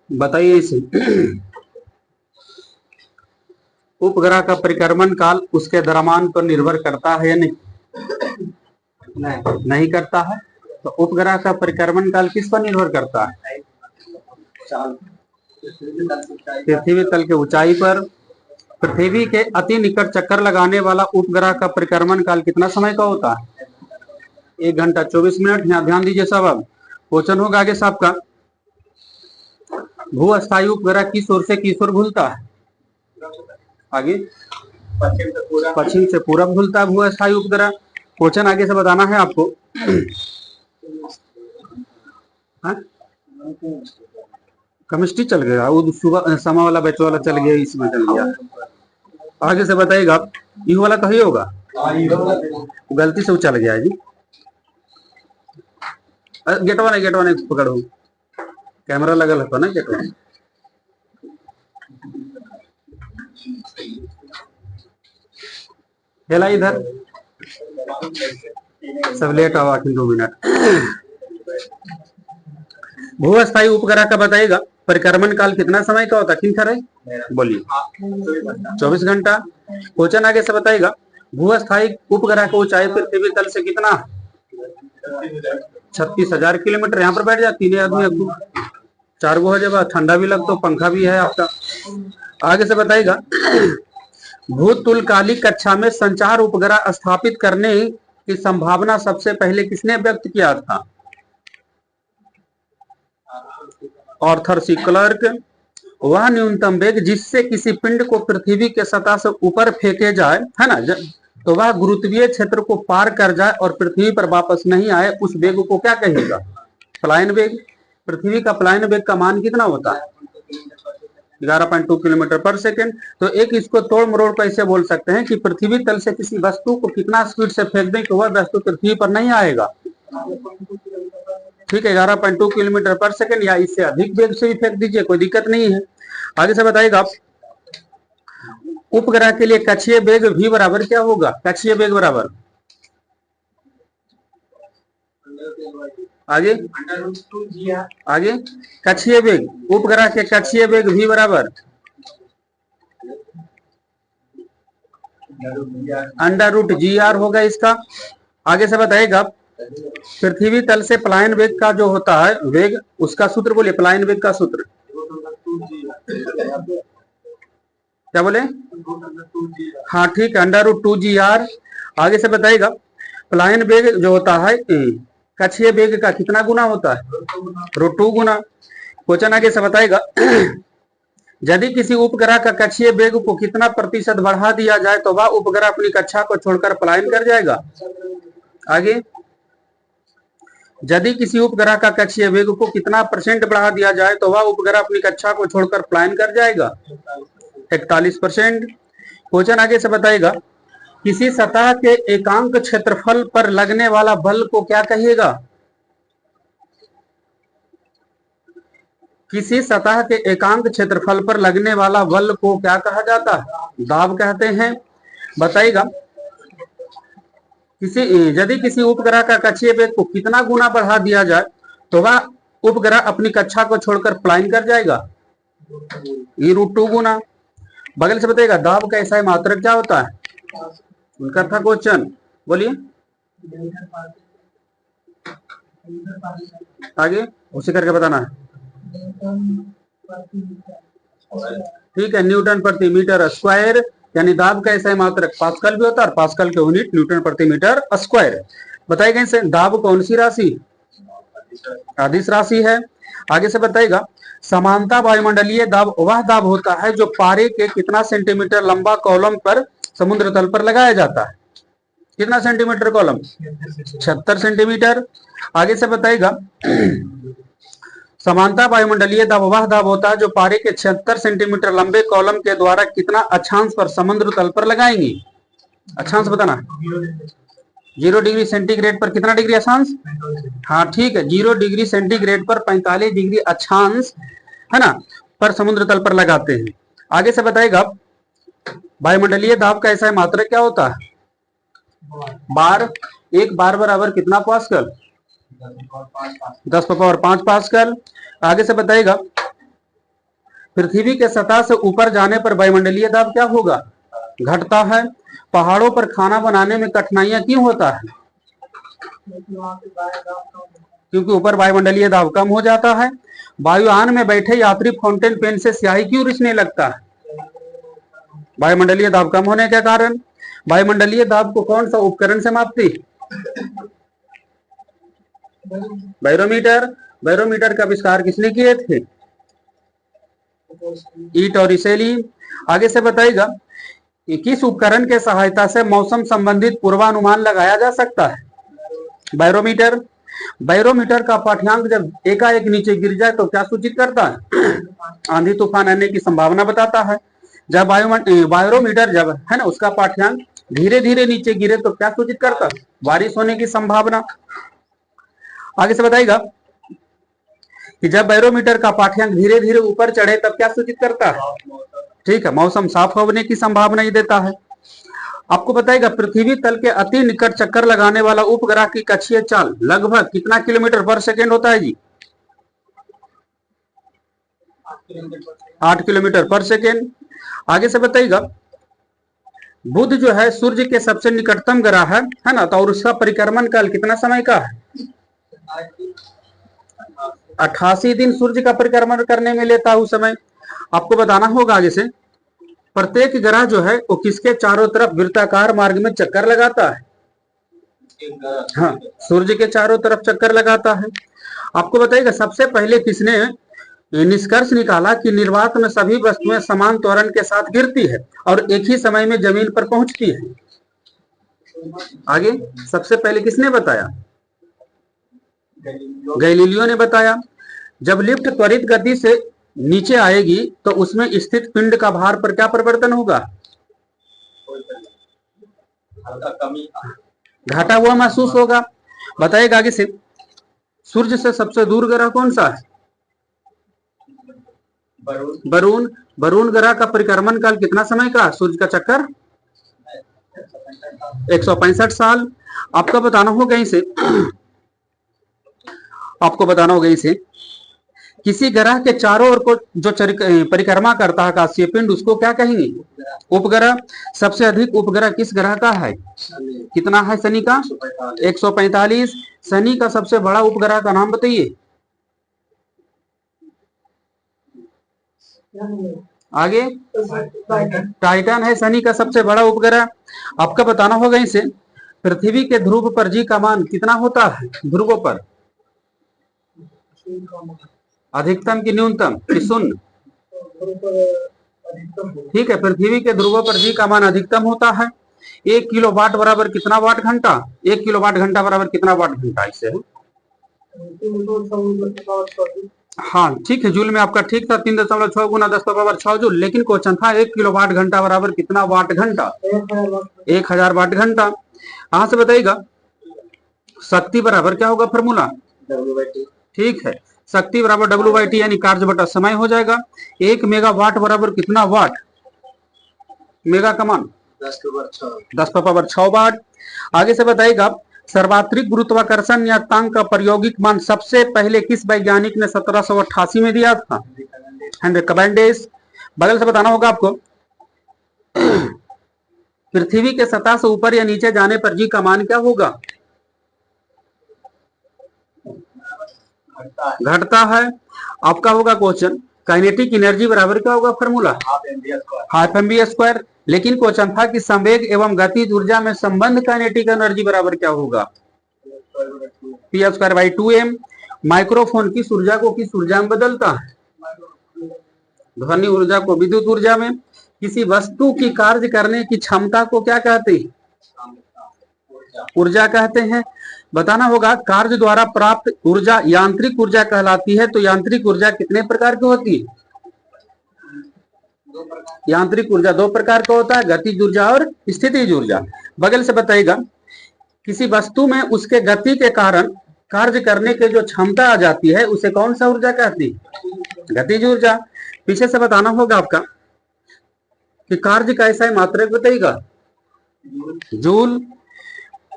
बताइए इसे। उपग्रह का परिक्रमण काल उसके द्रव्यमान पर निर्भर करता है या नहीं? नहीं करता है। तो उपग्रह का परिक्रमण काल किस पर निर्भर करता है? पृथ्वी तल के ऊंचाई पर। पृथ्वी के अति निकट चक्कर लगाने वाला उपग्रह का परिक्रमण काल कितना समय का होता है? 1 घंटा 24 मिनट। यहाँ ध्यान दीजिए सब। अब क्वेश्चन होगा आगे साहब का, भू अस्थायी उपग्रह किस ओर से किस ओर घूमता है? आगे पश्चिम से पूरब घूमता है भू अस्थायी उपग्रह। क्वेश्चन आगे से बताना है आपको। केमिस्ट्री चल गया, वो सुबह समा वाला बैच वाला चल गया, इसमें चल गया। आगे से बताइएगा, यू वाला कहीं होगा, गलती से वो चल गया है जी। गेटवा नहीं पकड़ो, कैमरा लगल है तो ना गेटवा। हेला इधर सब लेट आवा 2 मिनट। भू अस्थायी उपग्रह का बताइएगा परिक्रमण काल कितना समय का होता है? किन है बोलिए। 24 घंटा। क्वेश्चन आगे से बताइएगा, भू अस्थायी उपग्रह की ऊंचाई पृथ्वी तल से कितना? 36,000 किलोमीटर। यहाँ पर बैठ जा, 3 आदमी 4 गो हो जाएगा, ठंडा भी लगता, पंखा भी है आपका। आगे से बताइएगा, भूतुलकालिक कक्षा में संचार उपग्रह स्थापित करने की संभावना सबसे पहले किसने व्यक्त किया था? Arthur C Clarke. वह न्यूनतम वेग जिससे किसी पिंड को पृथ्वी के सतह से ऊपर फेंके जाए, है ना, तो वह गुरुत्वीय क्षेत्र को पार कर जाए और पृथ्वी पर वापस नहीं आए, उस वेग को क्या कहेगा? पलायन वेग। पृथ्वी का पलायन वेग का मान कितना होता है? 11.2 किलोमीटर पर सेकेंड। तो एक इसको तोड़ मरोड़ कर ऐसे बोल सकते हैं कि पृथ्वी तल से किसी वस्तु को कितना स्पीड से फेंक दें कि वह वस्तु पृथ्वी पर नहीं आएगा। ठीक है, 11.2 किलोमीटर पर सेकेंड, या इससे अधिक वेग से भी फेंक दीजिए, कोई दिक्कत नहीं है। आगे से बताइएगा, उपग्रह के लिए कक्षीय वेग v बराबर क्या होगा? कक्षीय वेग बराबर आगे कक्षीय वेग, उपग्रह के कक्षीय वेग v बराबर √GR होगा इसका। आगे से बताइएगा, पृथ्वी तल से पलायन वेग का जो होता है वेग, उसका सूत्र बोलिए, पलायन वेग का सूत्र क्या बोले? हाँ ठीक है, √2GR। आगे से बताइएगा, पलायन वेग जो होता है कक्षीय वेग का कितना गुना होता है? √2 गुना। क्वेश्चन आगे से बताएगा, यदि किसी उपग्रह का कक्षीय वेग को कितना प्रतिशत बढ़ा दिया जाए तो वह उपग्रह अपनी कक्षा को छोड़कर पलायन कर जाएगा? आगे, यदि किसी उपग्रह का कक्षीय वेग को कितना % बढ़ा दिया जाए तो वह उपग्रह अपनी कक्षा को छोड़कर पलायन कर जाएगा? 41%। क्वेश्चन आगे से बताएगा, किसी सतह के एकांक क्षेत्रफल पर लगने वाला बल को क्या कहिएगा? किसी सतह के एकांक क्षेत्रफल पर लगने वाला बल को क्या कहा जाता है? दाब कहते हैं। बताइएगा, यदि किसी उपग्रह का कक्षीय वेग को कितना गुना बढ़ा दिया जाए तो वह उपग्रह अपनी कक्षा को छोड़कर पलायन कर जाएगा? ये √2 गुना। बगल से बताइएगा, दाब का ऐसा मात्रक क्या होता है? उनका था क्वेश्चन, बोलिए। आगे उसी करके बताना है। ठीक है, न्यूटन प्रति मीटर स्क्वायर, यानी दाब का ऐसा मात्रक पास्कल भी होता है और पास्कल के यूनिट न्यूटन प्रति मीटर स्क्वायर। बताइएगा इसे, दाब कौन सी राशि? अदिश राशि है। आगे से बताइएगा, समानता वायुमंडलीय दाब वह दाब होता है जो पारे के कितना सेंटीमीटर लंबा कॉलम पर समुद्र तल पर लगाया जाता है? कितना सेंटीमीटर कॉलम? 76 सेंटीमीटर। आगे से बताइएगा, समानता वायुमंडलीय दाब वह दाब होता है जो पारे के 76 सेंटीमीटर लंबे कॉलम के द्वारा कितना अक्षांश पर समुद्र तल पर लगाएंगे? अक्षांश बताना। 0 डिग्री सेंटीग्रेड पर कितना डिग्री अक्षांश? हाँ ठीक है, 0 डिग्री सेंटीग्रेड पर 45 डिग्री अक्षांश, है ना, पर समुद्र तल पर लगाते हैं। आगे से बताएगा, वायुमंडलीय दाब का ऐसा मात्रक क्या होता है? बार। एक बार बराबर कितना पास्कल? 10⁵ पास्कल। आगे से बताइएगा, पृथ्वी के सतह से ऊपर जाने पर वायुमंडलीय दाब क्या होगा? घटता है। पहाड़ों पर खाना बनाने में कठिनाइयां क्यों होता है? क्योंकि ऊपर वायुमंडलीय दाब कम हो जाता है। वायुयान में बैठे यात्री फाउंटेन पेन से स्याही क्यों रिसने लगता है? वायुमंडलीय दाब कम होने के कारण। वायुमंडलीय दाब को कौन सा उपकरण से मापती? बैरोमीटर। बैरोमीटर का आविष्कार किसने किए थे? ईट और इसेली। आगे से बताइएगा कि किस उपकरण के सहायता से मौसम संबंधित पूर्वानुमान लगाया जा सकता है? बैरोमीटर। बैरोमीटर का पाठ्यांक जब एकाएक नीचे गिर जाए तो क्या सूचित करता है? आंधी तूफान आने की संभावना बताता है। जब बैरोमीटर जब है ना उसका पाठ्यांक धीरे धीरे नीचे गिरे तो क्या सूचित करता है? बारिश होने की संभावना। आगे से बताइएगा कि जब बैरोमीटर का पाठ्यांक धीरे धीरे ऊपर चढ़े तब क्या सूचित करता है? ठीक है, मौसम साफ होने की संभावना ही देता है। आपको बताएगा पृथ्वी तल के अति निकट चक्कर लगाने वाला उपग्रह की कक्षीय चाल लगभग कितना किलोमीटर पर सेकेंड होता है जी? 8 किलोमीटर पर सेकेंड। आगे से बताइएगा बुध जो है सूर्य के सबसे निकटतम ग्रह है ना, तो और उसका परिक्रमण काल कितना समय का है? 88 दिन सूर्य का परिक्रमण करने में लेता है उस समय। आपको बताना होगा आगे से प्रत्येक ग्रह जो है वो किसके चारों तरफ वृत्ताकार मार्ग में चक्कर लगाता है? हाँ, सूर्य के चारों तरफ चक्कर लगाता है। आपको बताइएगा सबसे पहले किसने निष्कर्ष निकाला कि निर्वात में सभी वस्तुएं समान त्वरण के साथ गिरती है और एक ही समय में जमीन पर पहुंचती है? आगे सबसे पहले किसने बताया? गैलीलियो ने बताया। जब लिफ्ट त्वरित गति से नीचे आएगी तो उसमें स्थित पिंड का भार पर क्या परिवर्तन होगा? घटा हुआ महसूस होगा। बताइएगा आगे से सूर्य से सबसे दूर ग्रह कौन सा है? वरुण। वरुण ग्रह का परिक्रमण काल कितना समय का? सूर्य का चक्कर 165 साल। आपका बताना होगा इसे आपको बताना होगा इसे किसी ग्रह के चारों ओर को जो परिक्रमा करता है आकाशीय पिंड उसको क्या कहेंगे? उपग्रह। सबसे अधिक उपग्रह किस ग्रह का है? कितना है शनि का? 145। शनि का सबसे बड़ा उपग्रह का नाम बताइए। आगे टाइटन है शनि का सबसे बड़ा उपग्रह। आपका बताना होगा इसे पृथ्वी के ध्रुव पर जी का मान कितना होता है? ध्रुवों पर अधिकतम की न्यूनतम की शून्य? ठीक है, पृथ्वी के ध्रुवों पर जी का मान अधिकतम होता है। 1 किलो वाट बराबर कितना वाट घंटा? 1 किलो वाट घंटा बराबर कितना वाट घंटा? इससे हाँ ठीक है, जूल में आपका ठीक था 3.6 गुना 10⁻6 जूल, लेकिन क्वेश्चन था 1 किलो वाट घंटा बराबर कितना वाट घंटा? 1000 वाट घंटा। यहां से बताइएगा शक्ति बराबर क्या होगा फॉर्मूला? ठीक है, शक्ति बराबर W/T यानी कार्य बटा समय हो जाएगा। 1 मेगावाट बराबर कितना वाट? मेगा का मान 10⁻6 वाट। आगे से बताइएगा सर्वात्रिक गुरुत्वाकर्षण नियतांक का प्रायोगिक मान सबसे पहले किस वैज्ञानिक ने 1788 में दिया था? Henry Cavendish. बगल से बताना होगा आपको पृथ्वी के सतह से ऊपर या नीचे जाने पर जी का मान क्या होगा? घटता है। आपका होगा क्वेश्चन काइनेटिक एनर्जी बराबर क्या होगा formula? Half M B square. लेकिन क्वेश्चन था कि संवेग एवं गतिज ऊर्जा में संबंध काइनेटिक एनर्जी बराबर क्या होगा? P²/2m। माइक्रोफोन किस ऊर्जा को किस ऊर्जा में बदलता है? ध्वनि ऊर्जा को विद्युत ऊर्जा में। किसी वस्तु की कार्य करने की क्षमता को क्या कहते हैं? ऊर्जा कहते हैं। बताना होगा कार्य द्वारा प्राप्त ऊर्जा यांत्रिक ऊर्जा कहलाती है। तो यांत्रिक ऊर्जा कितने प्रकार की होती है? यांत्रिक ऊर्जा 2 प्रकार का होता है, गतिज ऊर्जा और स्थितिज ऊर्जा। बगल से बताइएगा किसी वस्तु में उसके गति के कारण कार्य करने के जो क्षमता आ जाती है उसे कौन सा ऊर्जा कहती है? गतिज ऊर्जा। पीछे से बताना होगा आपका कि कार्य कैसा है मात्रक बताइएगा। जूल।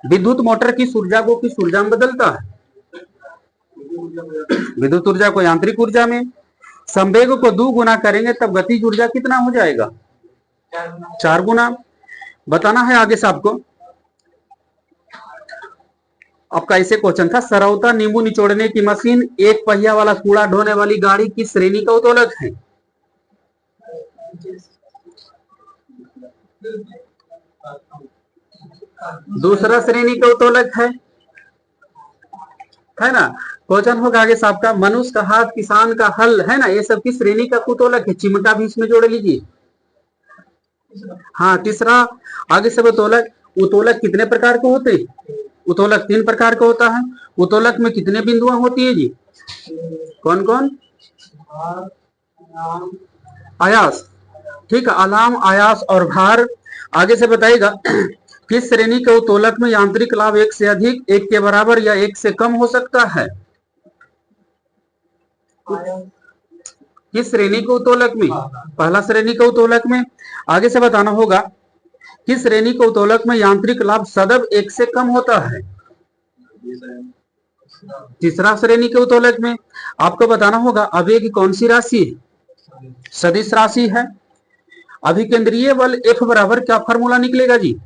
विद्युत मोटर किस ऊर्जा को किस ऊर्जा में बदलता है? विद्युत ऊर्जा को यांत्रिक ऊर्जा में। संवेग को 2 गुना करेंगे तब गतिज ऊर्जा कितना हो जाएगा? 4 गुना। बताना है आगे से आपको। आपका ऐसे क्वेश्चन था, सरौता नींबू निचोड़ने की मशीन, एक पहिया वाला कूड़ा ढोने वाली गाड़ी किस श्रेणी का उत्तोलक है? दूसरा श्रेणी का उत्तोलक है ना। क्वेश्चन होगा आगे साहब का, मनुष्य का हाथ, किसान का हल, है ना, ये सब किस श्रेणी का उत्तोलक है? चिमटा भी इसमें जोड़ लीजिए। हाँ, तीसरा। आगे सब उत्तोलक। उत्तोलक कितने प्रकार के होते हैं? उत्तोलक 3 प्रकार का होता है। उत्तोलक में कितने बिंदुआं होती है जी? कौन कौन? आयास, ठीक है, अलाम, आयास और भार। आगे से बताइएगा, किस श्रेणी के उत्तोलक में यांत्रिक लाभ 1 से अधिक, 1 के बराबर या 1 से कम हो सकता है? किस श्रेणी के उत्तोलक में? पहला श्रेणी के उत्तोलक में। आगे से बताना होगा, किस श्रेणी के उत्तोलक में यांत्रिक लाभ सदैव 1 से कम होता है? तीसरा श्रेणी के उत्तोलक में। आपको बताना होगा, आवेग कौन सी राशि है? सदिश राशि है। अभिकेंद्रीय बल F बराबर क्या फॉर्मूला निकलेगा जी?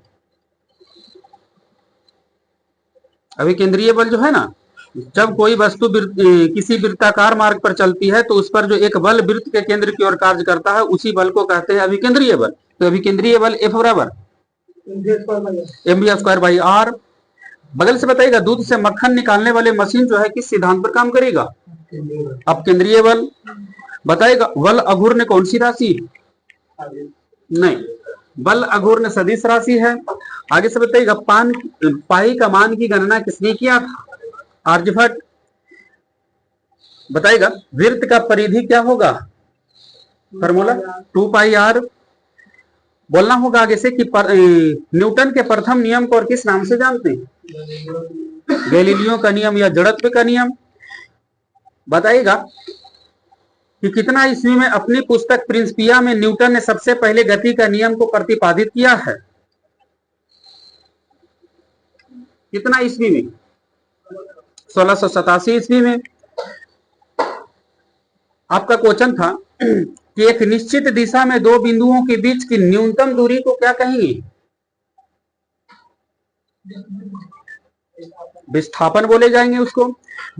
अभिकेंद्रीय बल जो है ना, जब कोई वस्तु किसी वृत्ताकार मार्ग पर चलती है तो उस पर जो एक बल वृत्त के केंद्र की ओर कार्य करता है, उसी बल को कहते हैं अभिकेंद्रीय बल। तो अभिकेंद्रीय बल F बराबर mv²/r। बगल से बताइएगा, दूध से मक्खन निकालने वाले मशीन जो है किस सिद्धांत पर काम करेगा? अब केंद्रीय बल। बताइएगा, बल अघूर्ण कौन सी राशि? नहीं, बल अघूर्ण सदिश राशि है। आगे से बताइएगा, पाई का मान की गणना किसने किया था? आर्यभट्ट। बताइएगा, वृत्त का परिधि क्या होगा? Formula 2πr। बोलना होगा आगे से कि न्यूटन के प्रथम नियम को और किस नाम से जानते हैं? गैलीलियो का नियम या जड़त्व का नियम। बताइएगा कि कितना ईस्वी में अपनी पुस्तक प्रिंसिपिया में न्यूटन ने सबसे पहले गति का नियम को प्रतिपादित किया है? कितना ईस्वी में? 1687 ईस्वी में। आपका क्वेश्चन था कि एक निश्चित दिशा में 2 बिंदुओं के बीच की न्यूनतम दूरी को क्या कहेंगे? विस्थापन बोले जाएंगे उसको।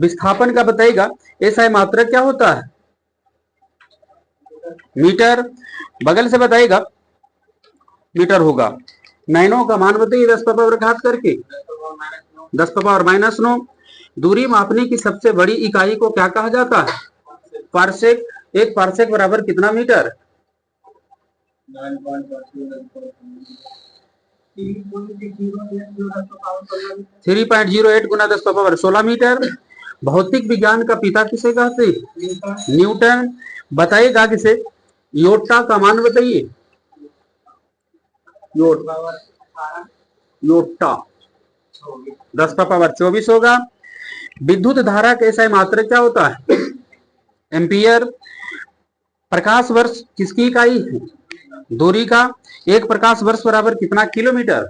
विस्थापन का बताइएगा, ऐसा मात्रक क्या होता है? मीटर। बगल से बताइएगा, मीटर होगा। नैनो का मान बताइए 10 पावर घात करके 10 पावर -9। दूरी मापने की सबसे बड़ी इकाई को क्या कहा जाता है? पारसेक। एक पारसेक बराबर कितना मीटर? 3.08 गुना 10 पावर 16 मीटर। भौतिक विज्ञान का पिता किसे कहते हैं? न्यूटन। बताइएगा किसे? योटा का मान बताइए। योटा 10 पावर 24 होगा। विद्युत धारा का ऐसा मात्रक क्या होता है? एम्पियर। प्रकाश वर्ष किसकी इकाई है? दूरी का। एक प्रकाश वर्ष बराबर कितना किलोमीटर?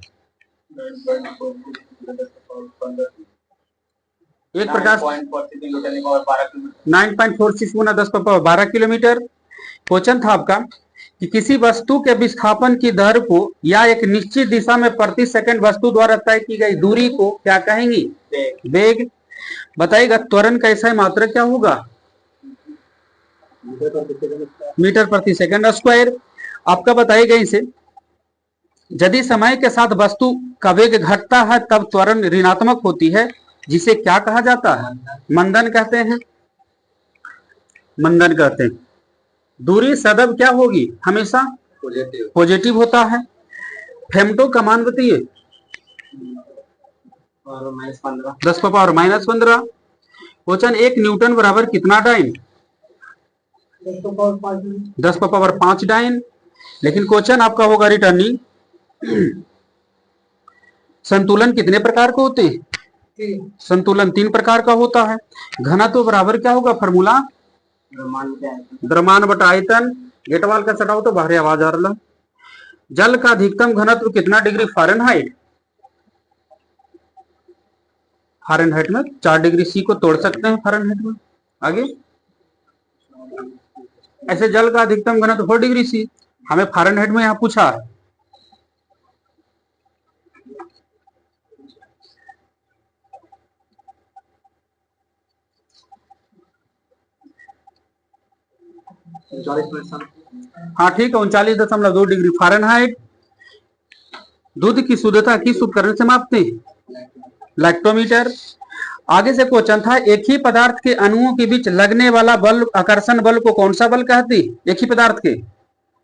एक प्रकाश 9.46 गुना 10 पावर 12 किलोमीटर। क्वेश्चन था आपका कि किसी वस्तु के विस्थापन की दर को या एक निश्चित दिशा में प्रति सेकंड वस्तु द्वारा तय की गई दूरी को क्या कहेंगी? वेग। बताइएगा, त्वरण का ऐसा मात्रक क्या होगा? मीटर प्रति सेकंड स्क्वायर। आपका बताइएगा इसे, यदि समय के साथ वस्तु का वेग घटता है तब त्वरण ऋणात्मक होती है, जिसे क्या कहा जाता है? मंदन कहते हैं। मंदन कहते हैं। दूरी सदैव क्या होगी? हमेशा पॉजिटिव होता है। फेमटो का मान बताइए। 10 पावर -15। क्वेश्चन, 1 न्यूटन बराबर कितना डाइन? 10 power 5 dyne. लेकिन क्वेश्चन आपका होगा रिटर्निंग, संतुलन कितने प्रकार के होते हैं? संतुलन 3 प्रकार का होता है। घनत्व बराबर क्या होगा? फॉर्मूला द्रव्यमान बटा आयतन। गेटवाल का सटाओ तो बाहर आवाज आ रहा। जल का अधिकतम घनत्व कितना डिग्री फ़ारेनहाइट? फ़ारेनहाइट में 4 डिग्री सी को तोड़ सकते हैं फ़ारेनहाइट में। आगे ऐसे जल का अधिकतम घनत्व 4 डिग्री सी, हमें फ़ारेनहाइट में यहाँ पूछा है। हाँ ठीक है, 39.2 डिग्री फ़ारेनहाइट। दूध की शुद्धता किस उपकरण से मापते हैं? लैक्टोमीटर। आगे से क्वेश्चन था, एक ही पदार्थ के अणुओं के बीच लगने वाला बल, आकर्षण बल को कौन सा बल कहते हैं? एक ही पदार्थ के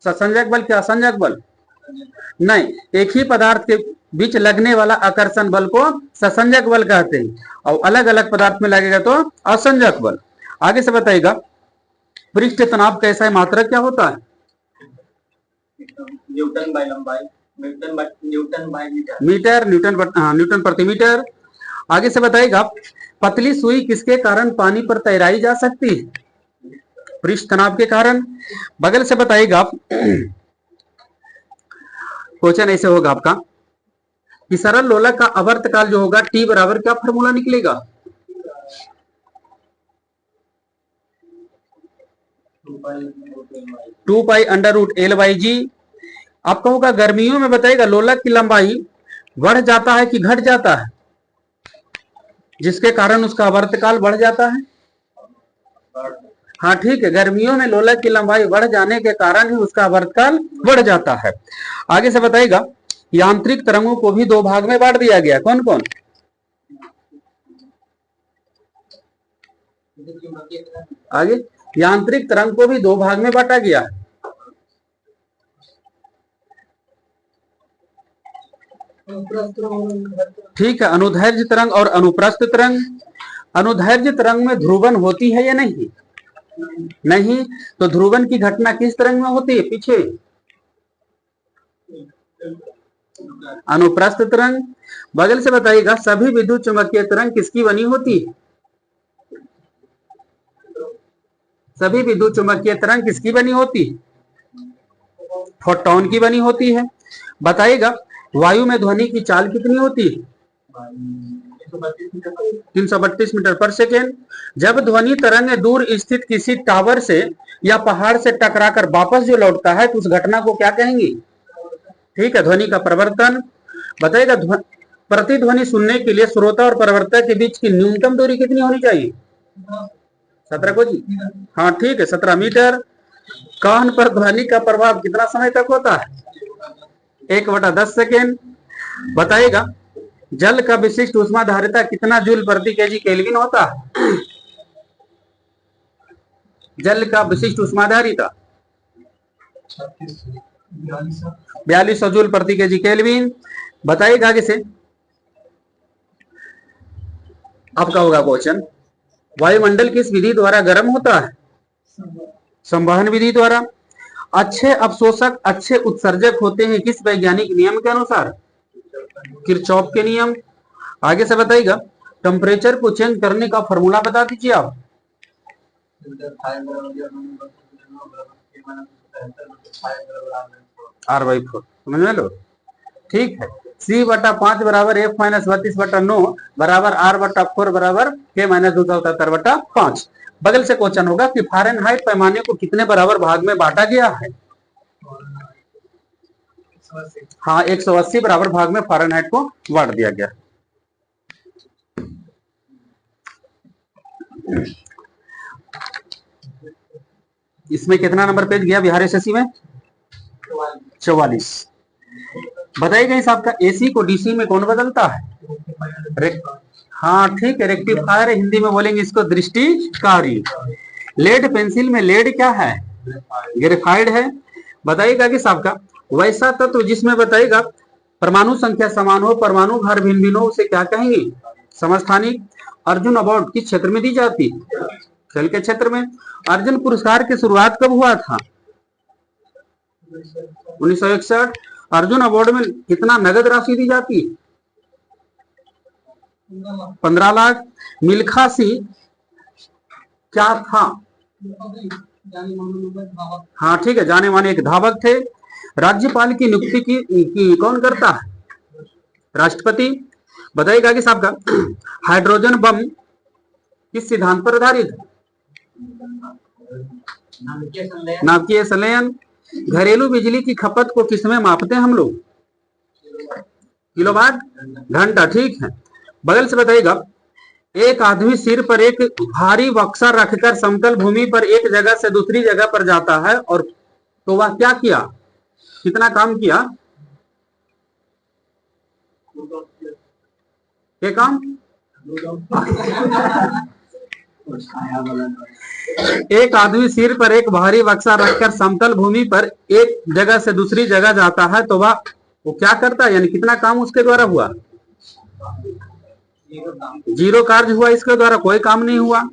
ससंजक बल क्या असंजक बल? नहीं, एक ही पदार्थ के बीच लगने वाला आकर्षण बल को ससंजक बल कहते हैं, और अलग अलग पदार्थ में लगेगा तो असंजक बल। आगे से बताइएगा, पृष्ठ तनाव कैसा है, मात्रक क्या होता है? न्यूटन बाय लंबाई, न्यूटन बाय मीटर, न्यूटन प्रति मीटर। आगे से बताइएगा, पतली सुई किसके कारण पानी पर तैराई जा सकती है? पृष्ठ तनाव के कारण। बगल से बताइएगा, क्वेश्चन ऐसे होगा आपका कि सरल लोलक का आवर्तकाल जो होगा टी बराबर क्या फॉर्मूला निकलेगा? 2 pi under root L by G. आपका होगा गर्मियों में बताइएगा लोलक की लंबाई बढ़ जाता है कि घट जाता है, जिसके कारण उसका आवर्तकाल बढ़ जाता है? हाँ ठीक है, गर्मियों में लोलक की लंबाई बढ़ जाने के कारण ही उसका आवर्तकाल बढ़ जाता है। आगे से बताइएगा, यांत्रिक तरंगों को भी दो भाग में बांट दिया गया, कौन कौन? आगे यांत्रिक तरंग को भी दो भाग में बांटा गया है। ठीक है, अनुदैर्ध्य तरंग और अनुप्रस्थ तरंग। अनुदैर्ध्य तरंग में ध्रुवन होती है या नहीं? नहीं, तो ध्रुवन की घटना किस तरंग में होती है? पीछे अनुप्रस्थ तरंग। बगल से बताइएगा, सभी विद्युत चुंबकीय तरंग किसकी बनी होती है? सभी विद्युत चुंबकीय तरंग किसकी बनी होती है? फोटॉन की बनी होती है। बताइएगा, वायु में ध्वनि की चाल कितनी होती है? 332 मीटर पर सेकेंड। जब ध्वनि तरंग दूर स्थित किसी टावर से या पहाड़ से टकराकर वापस जो लौटता है तो उस घटना को क्या कहेंगे? ठीक है, ध्वनि का प्रवर्तन। बताइएगा, प्रतिध्वनि सुनने के लिए श्रोता और प्रवर्तक के बीच की न्यूनतम दूरी कितनी होनी चाहिए? 17 को जी, हाँ ठीक है, 17 मीटर। कान पर ध्वनि का प्रभाव कितना समय तक होता है? 1/10 सेकेंड। बताइएगा, जल का विशिष्ट ऊष्माधारिता कितना जूल प्रति केजी केल्विन होता है? जल का विशिष्ट ऊष्माधारिता 4200 जूल प्रति केजी केल्विन। बताइएगा, आगे से आपका होगा क्वेश्चन, वायुमंडल किस विधि द्वारा गर्म होता है? संवहन विधि द्वारा। अच्छे अवशोषक अच्छे उत्सर्जक होते हैं किस वैज्ञानिक नियम के अनुसार? किरचॉफ के नियम। आगे से बताइएगा, टेम्परेचर को चेंज करने का फॉर्मूला बता दीजिए आप। R/4 समझ में लो, ठीक है। C/5 बराबर F-32/9 बराबर R/4 बराबर K-277/5। बगल से क्वेश्चन होगा कि फ़ारेनहाइट पैमाने को कितने बराबर भाग में बांटा गया है? हाँ, 180 बराबर भाग में फ़ारेनहाइट को बांट दिया गया। इसमें कितना नंबर पेज गया बिहार एसएससी में? 44। बताइएगा इस आपका एसी को डीसी में कौन बदलता है? हाँ ठीक है, रेक्टिफायर हिंदी में बोलेंगे इसको दृष्टिकारी। लेड पेंसिल में लेड क्या है? ग्रेफाइड है। बताइएगा कि आपका वैसा तत्व जिसमें बताइएगा परमाणु संख्या समान हो, परमाणु भार भिन्न भिन्न हो, उसे क्या कहेंगे? समस्थानिक। अर्जुन अवार्ड किस क्षेत्र में दी जाती है? खेल के क्षेत्र में। अर्जुन पुरस्कार की शुरुआत कब हुआ था? 1961। अर्जुन अवार्ड में कितना नगद राशि दी जाती है? 15 लाख। मिल्खा सिंह क्या था? हाँ ठीक है, जाने माने एक धावक थे। राज्यपाल की नियुक्ति की कौन करता है? राष्ट्रपति। बताइएगा कि साहब का हाइड्रोजन बम किस सिद्धांत पर आधारित है? नाभिकीय संलयन। घरेलू बिजली की खपत को किसमें मापते हैं हम लोग? किलोवाट घंटा, ठीक है। बगल से बताइएगा, एक आदमी सिर पर एक भारी बक्सा रखकर समतल भूमि पर एक जगह से दूसरी जगह पर जाता है, और तो वह क्या किया, कितना काम किया? ये काम एक आदमी सिर पर एक भारी बक्सा रखकर समतल भूमि पर एक जगह से दूसरी जगह जाता है, तो वह वो क्या करता है, यानी कितना काम उसके द्वारा हुआ? जीरो कार्य हुआ, इसके द्वारा कोई काम नहीं हुआ।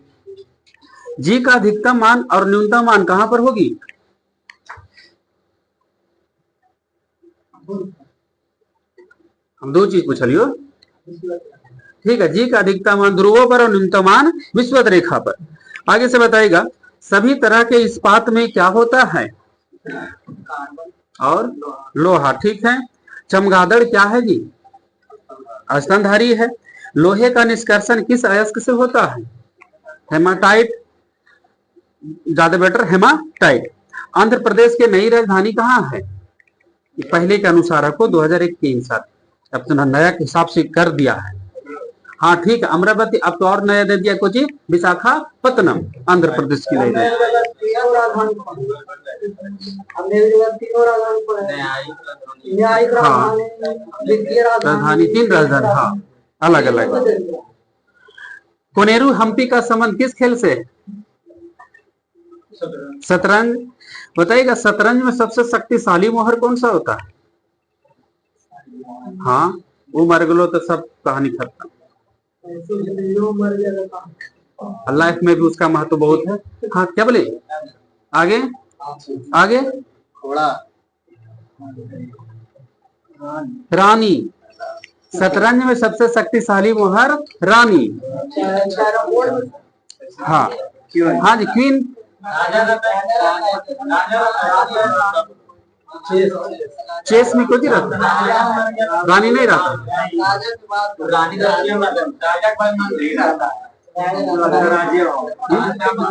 जी का अधिकतम मान और न्यूनतम मान कहां पर होगी? हम दो चीज पूछ लियो, ठीक है। जी का अधिकतम मान ध्रुवों पर और न्यूनतम मान विषुवत रेखा पर। आगे से बताइएगा, सभी तरह के इस्पात में क्या होता है? और लोहा, ठीक है। चमगादड़ क्या है जी? स्तनधारी है। लोहे का निष्कर्षण किस अयस्क से होता है? हेमाटाइट, ज्यादा बेटर हेमाटाइट। आंध्र प्रदेश की नई राजधानी कहाँ है? पहले के अनुसार आपको 2001 के हिसाब, अब तो नया के हिसाब से कर दिया है। हाँ ठीक है, अमरावती, अब तो और नया दे दिया कुछ, विशाखापत्तनम आंध्र प्रदेश की नई राजधानी, तीन राजधानी, हाँ अलग अलग। कोनेरू हम्पी का संबंध किस खेल से? शतरंज। बताइएगा, शतरंज में सबसे शक्तिशाली मोहर कौन सा होता है? हाँ, वो मर गलो तो सब कहानी खत्म। लाइफ में भी उसका महत्व बहुत है। हाँ क्या बोले? आगे आगे, रानी। शतरंज में सबसे शक्तिशाली मोहर रानी। हाँ हाँ जी, क्वीन। चेस में क्यों रहता है? रानी नहीं रहता।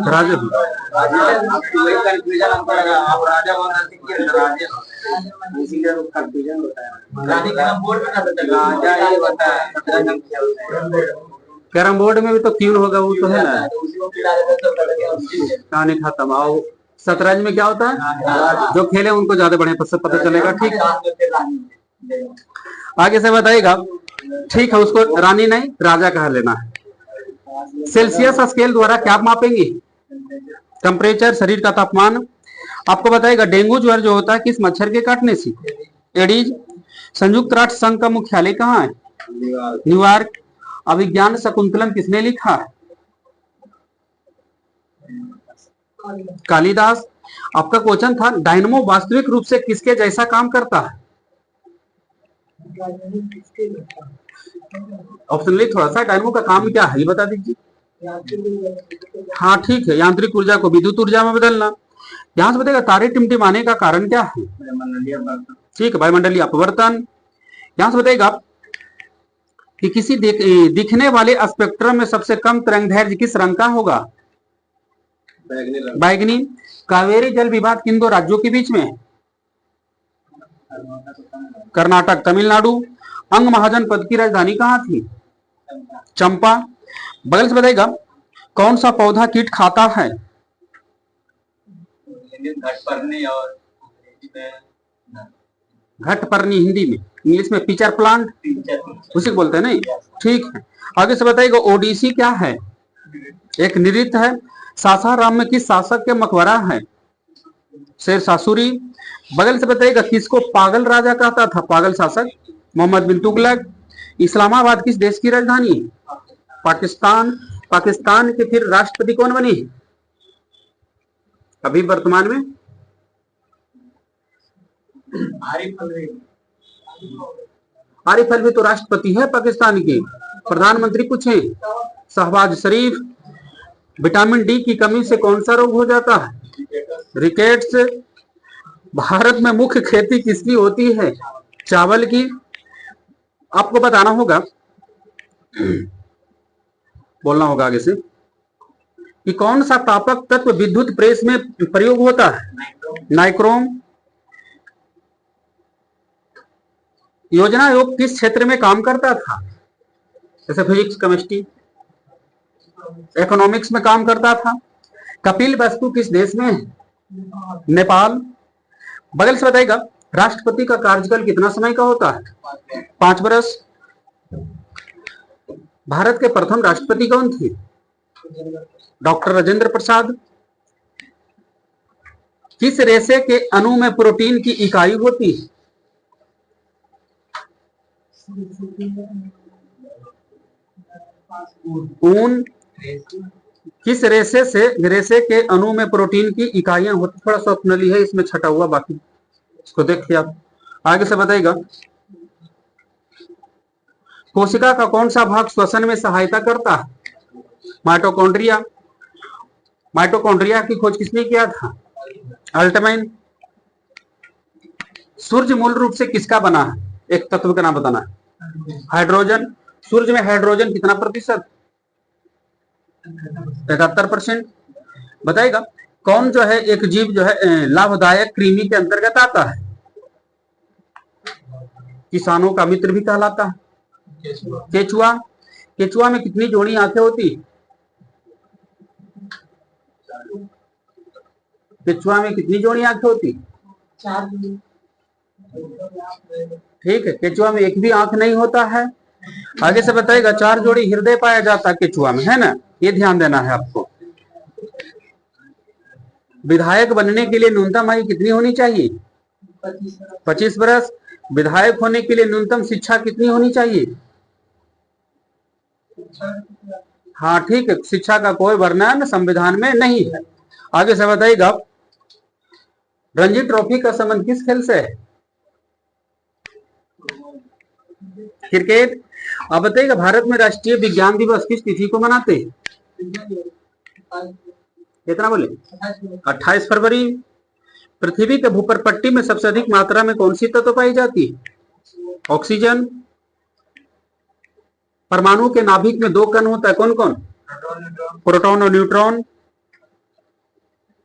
राजा कैरम बोर्ड में भी तो क्यून होगा, वो तो है ना, कहानी खत्म। आओ, शतरंज में क्या होता है? जो खेले उनको ज्यादा बढ़िया पता चलेगा, ठीक है। आगे से बताइएगा, ठीक है, उसको रानी नहीं राजा कहा लेना है। सेल्सियस स्केल द्वारा क्या मापेंगे? टेम्परेचर, शरीर का तापमान। आपको बताएगा, डेंगू ज्वर जो होता है किस मच्छर के काटने से? एडीज। संयुक्त राष्ट्र संघ का मुख्यालय कहाँ है? न्यूयॉर्क। अभिज्ञान शकुंतलम किसने लिखा है? कालिदास। आपका क्वेश्चन था, डायनमो वास्तविक रूप से किसके जैसा काम करता है? ऑप्शन ली थोड़ा सा, डायनमो का काम क्या है ये बता दीजिए। हाँ ठीक है, यांत्रिक ऊर्जा को विद्युत ऊर्जा में बदलना। यहां से बताएगा, तारे टिमटिमाने का कारण क्या है? ठीक है, वायुमंडलीय अपवर्तन। यहां से बताएगा कि किसी दिखने वाले स्पेक्ट्रम में सबसे कम तरंगदैर्घ्य किस रंग का होगा? बैगनी। कावेरी जल विवाद किन दो राज्यों के बीच में है? कर्नाटक, तमिलनाडु। अंग महाजन पद की राजधानी कहाँ थी? चंपा। बगल से बताइएगा, कौन सा पौधा कीट खाता है? घटपर्णी हिंदी में, इंग्लिश में पिचर प्लांट, उसी को बोलते हैं नहीं, ठीक है। आगे से बताइएगा, ओडिसी क्या है? एक नृत्य है। सासाराम में किस शासक के मकबरा है? शेर शाह। बगल से बताइएगा, किसको पागल राजा कहता था? पागल शासक मोहम्मद बिन तुगलक। इस्लामाबाद किस देश की राजधानी है? पाकिस्तान। पाकिस्तान के फिर राष्ट्रपति कौन बनी है अभी वर्तमान में? आरिफ अलवी तो राष्ट्रपति है पाकिस्तान के। प्रधानमंत्री कुछ है? शहबाज शरीफ। विटामिन डी की कमी से कौन सा रोग हो जाता है? रिकेट्स। भारत में मुख्य खेती किसकी होती है? चावल की। आपको बताना होगा, बोलना होगा आगे से, कि कौन सा तापक तत्व विद्युत प्रेस में प्रयोग होता है? नाइक्रोम। योजना आयोग किस क्षेत्र में काम करता था? जैसे फिजिक्स, केमिस्ट्री, इकोनॉमिक्स में काम करता था। कपिल वस्तु किस देश में है? नेपाल। बगल से बताइएगा, राष्ट्रपति का कार्यकाल कितना समय का होता है? 5 वर्ष। भारत के प्रथम राष्ट्रपति कौन थे? डॉक्टर राजेंद्र प्रसाद। किस रेशे के अणु में प्रोटीन की इकाई होती है? ऊन। किस रेशे के अणु में प्रोटीन की इकाइयां होती? थोड़ा सा ऑप्शनली है, इसमें छटा हुआ, बाकी इसको देखिए आप। आगे से बताइएगा, कोशिका का कौन सा भाग श्वसन में सहायता करता है? माइटोकॉन्ड्रिया। माइटोकॉन्ड्रिया की खोज किसने किया था? अल्टमैन। सूर्य मूल रूप से किसका बना है? एक तत्व का नाम बताना है। हाइड्रोजन। सूर्य में हाइड्रोजन कितना प्रतिशत? 71%। बताइएगा, कौन जो है एक जीव जो है लाभदायक कृमि के अंतर्गत आता है? किसानों का मित्र भी कहलाता है। केचुआ। केचुआ में कितनी जोड़ी आंखें होती? केचुआ में कितनी जोड़ी आंखें होती? 4। ठीक है, केचुआ में एक भी आंख नहीं होता है। आगे से बताइएगा, 4 जोड़ी हृदय पाया जाता है केचुआ में, है ना, ये ध्यान देना है आपको। विधायक बनने के लिए न्यूनतम आयु कितनी होनी चाहिए? 25 वर्ष। विधायक होने के लिए न्यूनतम शिक्षा कितनी होनी चाहिए? हाँ ठीक है, शिक्षा का कोई वर्णन संविधान में नहीं है। आगे से बताइएगा, रणजी ट्रॉफी का संबंध किस खेल से है? क्रिकेट। अब बताइएगा, भारत में राष्ट्रीय विज्ञान दिवस किस तिथि को मनाते हैं? कितना बोले? 28 फरवरी। पृथ्वी के भूपर पट्टी में सबसे अधिक मात्रा में कौन सी तत्व पाई जाती है? ऑक्सीजन। परमाणु के नाभिक में 2 कण होता है, कौन कौन? प्रोटॉन और न्यूट्रॉन।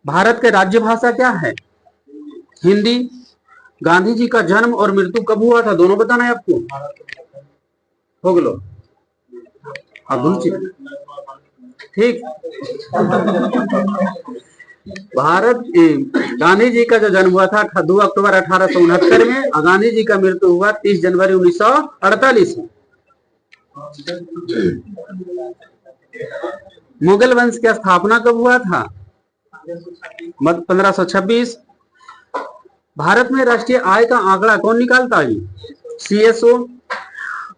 भारत के राज्य भाषा क्या है? हिंदी। गांधी जी का जन्म और मृत्यु कब हुआ था? दोनों बताना है आपको। हो गलो ठीक। भारत गांधी जी का जो जन्म हुआ था 2 अक्टूबर 1869 में, और गांधी जी का मृत्यु हुआ 30 जनवरी 1948 में। मुगल वंश की स्थापना कब हुआ था? 1526। भारत में राष्ट्रीय आय का आंकड़ा कौन निकालता है? CSO।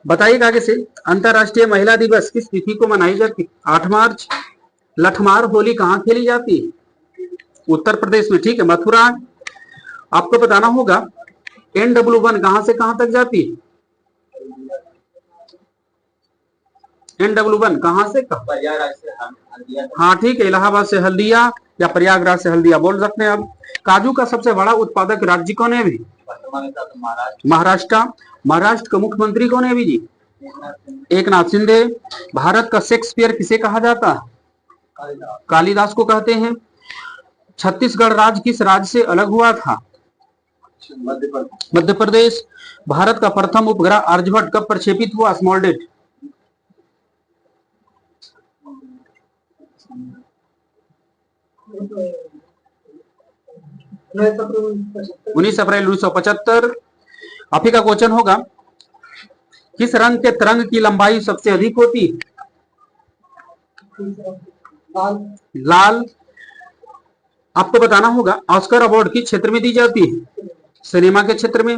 बताइएगा आगे से, अंतरराष्ट्रीय महिला दिवस किस तिथि को मनाई जाती? 8 मार्च। लठमार होली कहाँ खेली जाती? उत्तर प्रदेश में, ठीक है, मथुरा। आपको बताना होगा, NW1 कहां से कहां तक जाती है? NW1 कहां से कहां? हाँ ठीक है, इलाहाबाद से हल्दिया या प्रयागराज से हल्दिया बोल सकते हैं आप। काजू का सबसे बड़ा उत्पादक राज्य कौन है भी? महाराष्ट्र। महाराष्ट्र का मुख्यमंत्री कौन है भी जी? एकनाथ शिंदे। भारत का शेक्सपियर किसे कहा जाता है? कालिदास को कहते हैं। छत्तीसगढ़ राज्य किस राज्य से अलग हुआ था? मध्य प्रदेश। भारत का प्रथम उपग्रह आर्यभट्ट कब प्रक्षेपित हुआ? Small date. 19 अप्रैल 1975। अभी का क्वेश्चन होगा, किस रंग के तरंग की लंबाई सबसे अधिक होती? लाल। आपको बताना होगा, ऑस्कर अवार्ड किस क्षेत्र में दी जाती है? सिनेमा के क्षेत्र में।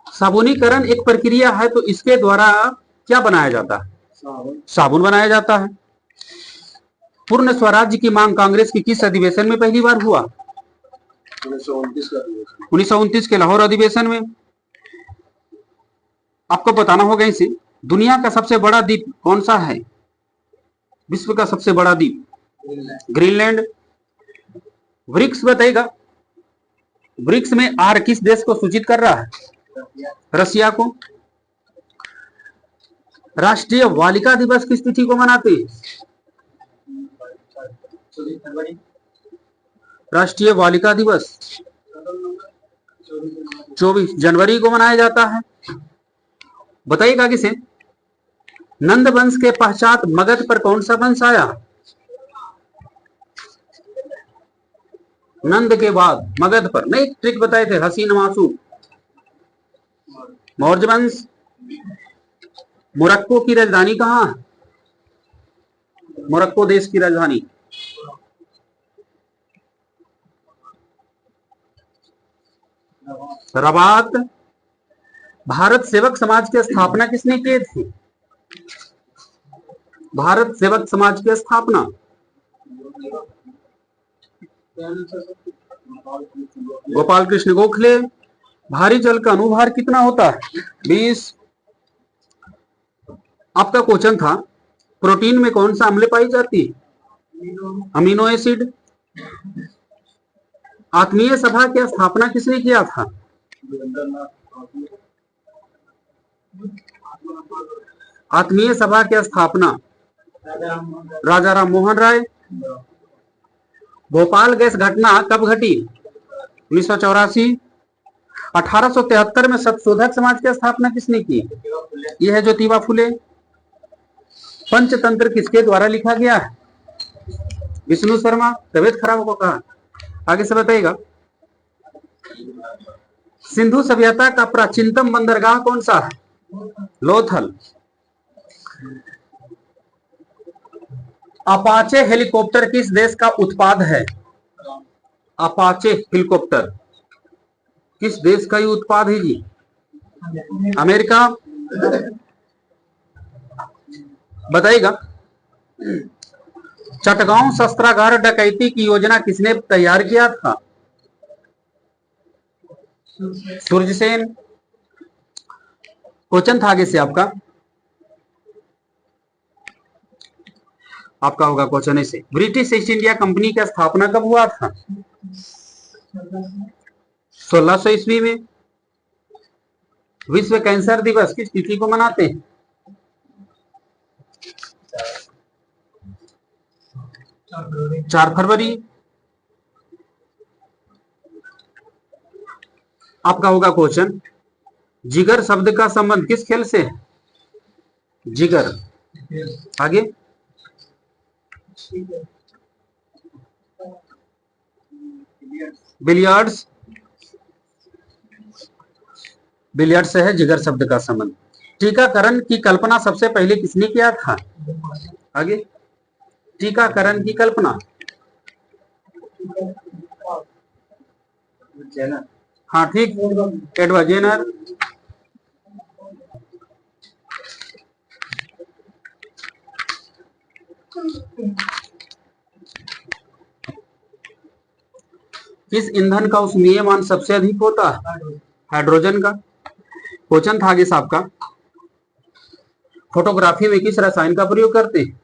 साबुनीकरण एक प्रक्रिया है, तो इसके द्वारा क्या बनाया जाता है? साबुन बनाया जाता है। पूर्ण स्वराज्य की मांग कांग्रेस की किस अधिवेशन में पहली बार हुआ? 1929 के लाहौर अधिवेशन में। आपको बताना होगा इसे, दुनिया का सबसे बड़ा द्वीप कौन सा है? विश्व का सबसे बड़ा द्वीप ग्रीनलैंड। ब्रिक्स बताएगा, ब्रिक्स में आर किस देश को सूचित कर रहा है? रशिया को। राष्ट्रीय बालिका दिवस किस तिथि को मनाते हैं? राष्ट्रीय बालिका दिवस 24 जनवरी को मनाया जाता है। बताइएगा किसे, नंद वंश के पश्चात मगध पर कौन सा वंश आया? नंद के बाद मगध पर, नहीं ट्रिक बताए थे, हसीन मासू, मौर्य वंश। मोरक्को की राजधानी कहां है? मोरक्को देश की राजधानी रबात। भारत सेवक समाज की स्थापना किसने की थी? भारत सेवक समाज की स्थापना गोपाल कृष्ण गोखले। भारी जल का अनुभार कितना होता है? 20। आपका क्वेश्चन था प्रोटीन में कौन सा अम्ल पाई जाती है? Amino acid. आत्मीय सभा की स्थापना किसने किया था? आत्मीय सभा की स्थापना राजा राम मोहन राय। भोपाल गैस घटना कब घटी? 1984। 1873 में संशोधक समाज की स्थापना किसने की? यह है ज्योतिबा फुले। पंचतंत्र किसके द्वारा लिखा गया है? विष्णु शर्मा। तबियत खराब को कहा, आगे से बताइएगा। सिंधु सभ्यता का प्राचीनतम बंदरगाह कौन सा है? लोथल। अपाचे हेलीकॉप्टर किस देश का उत्पाद है? अपाचे हेलीकॉप्टर किस देश का ही उत्पाद है जी? अमेरिका। बताइएगा, चटगांव शस्त्रागार डकैती की योजना किसने तैयार किया था? सूर्यसेन। क्वेश्चन था आगे से आपका होगा क्वेश्चन ऐसे, ब्रिटिश ईस्ट इंडिया कंपनी की स्थापना कब हुआ था? 1600 ईस्वी में। विश्व कैंसर दिवस किस तिथि को मनाते हैं? 4 फरवरी। आपका होगा क्वेश्चन, जिगर शब्द का संबंध किस खेल से है? जिगर। आगे, बिलियर्ड्स। बिलियर्ड से है जिगर शब्द का संबंध। टीकाकरण की कल्पना सबसे पहले किसने किया था? आगे, टीकाकरण की कल्पना, हाँ ठीक, एडवर्ड जेनर। किस ईंधन का उष्मीय मान सबसे अधिक होता है? हाइड्रोजन का। क्वेश्चन था आगे साहब का, फोटोग्राफी में किस रसायन का प्रयोग करते हैं?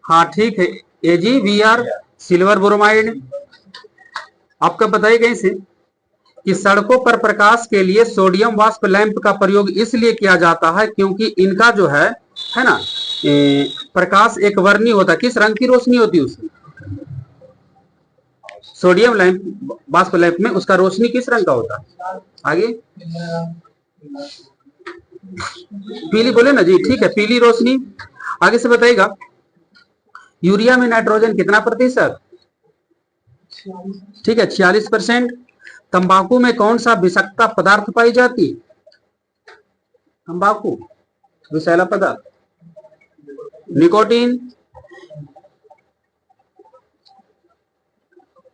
हाँ ठीक है, AgBr, सिल्वर ब्रोमाइड। आपका बताइएगा इसे कि सड़कों पर प्रकाश के लिए सोडियम वाष्प लैंप का प्रयोग इसलिए किया जाता है क्योंकि इनका जो है ना, प्रकाश एक वर्णी होता है। किस रंग की रोशनी होती है उसमें? सोडियम लैंप, वाष्प लैंप में उसका रोशनी किस रंग का होता है? आगे, पीली बोले ना जी, ठीक है, पीली रोशनी। आगे से बताइएगा, यूरिया में नाइट्रोजन कितना प्रतिशत? ठीक है, 46%। तंबाकू में कौन सा विषाक्त पदार्थ पाई जाती है? तंबाकू विषैला पदार्थ, निकोटीन।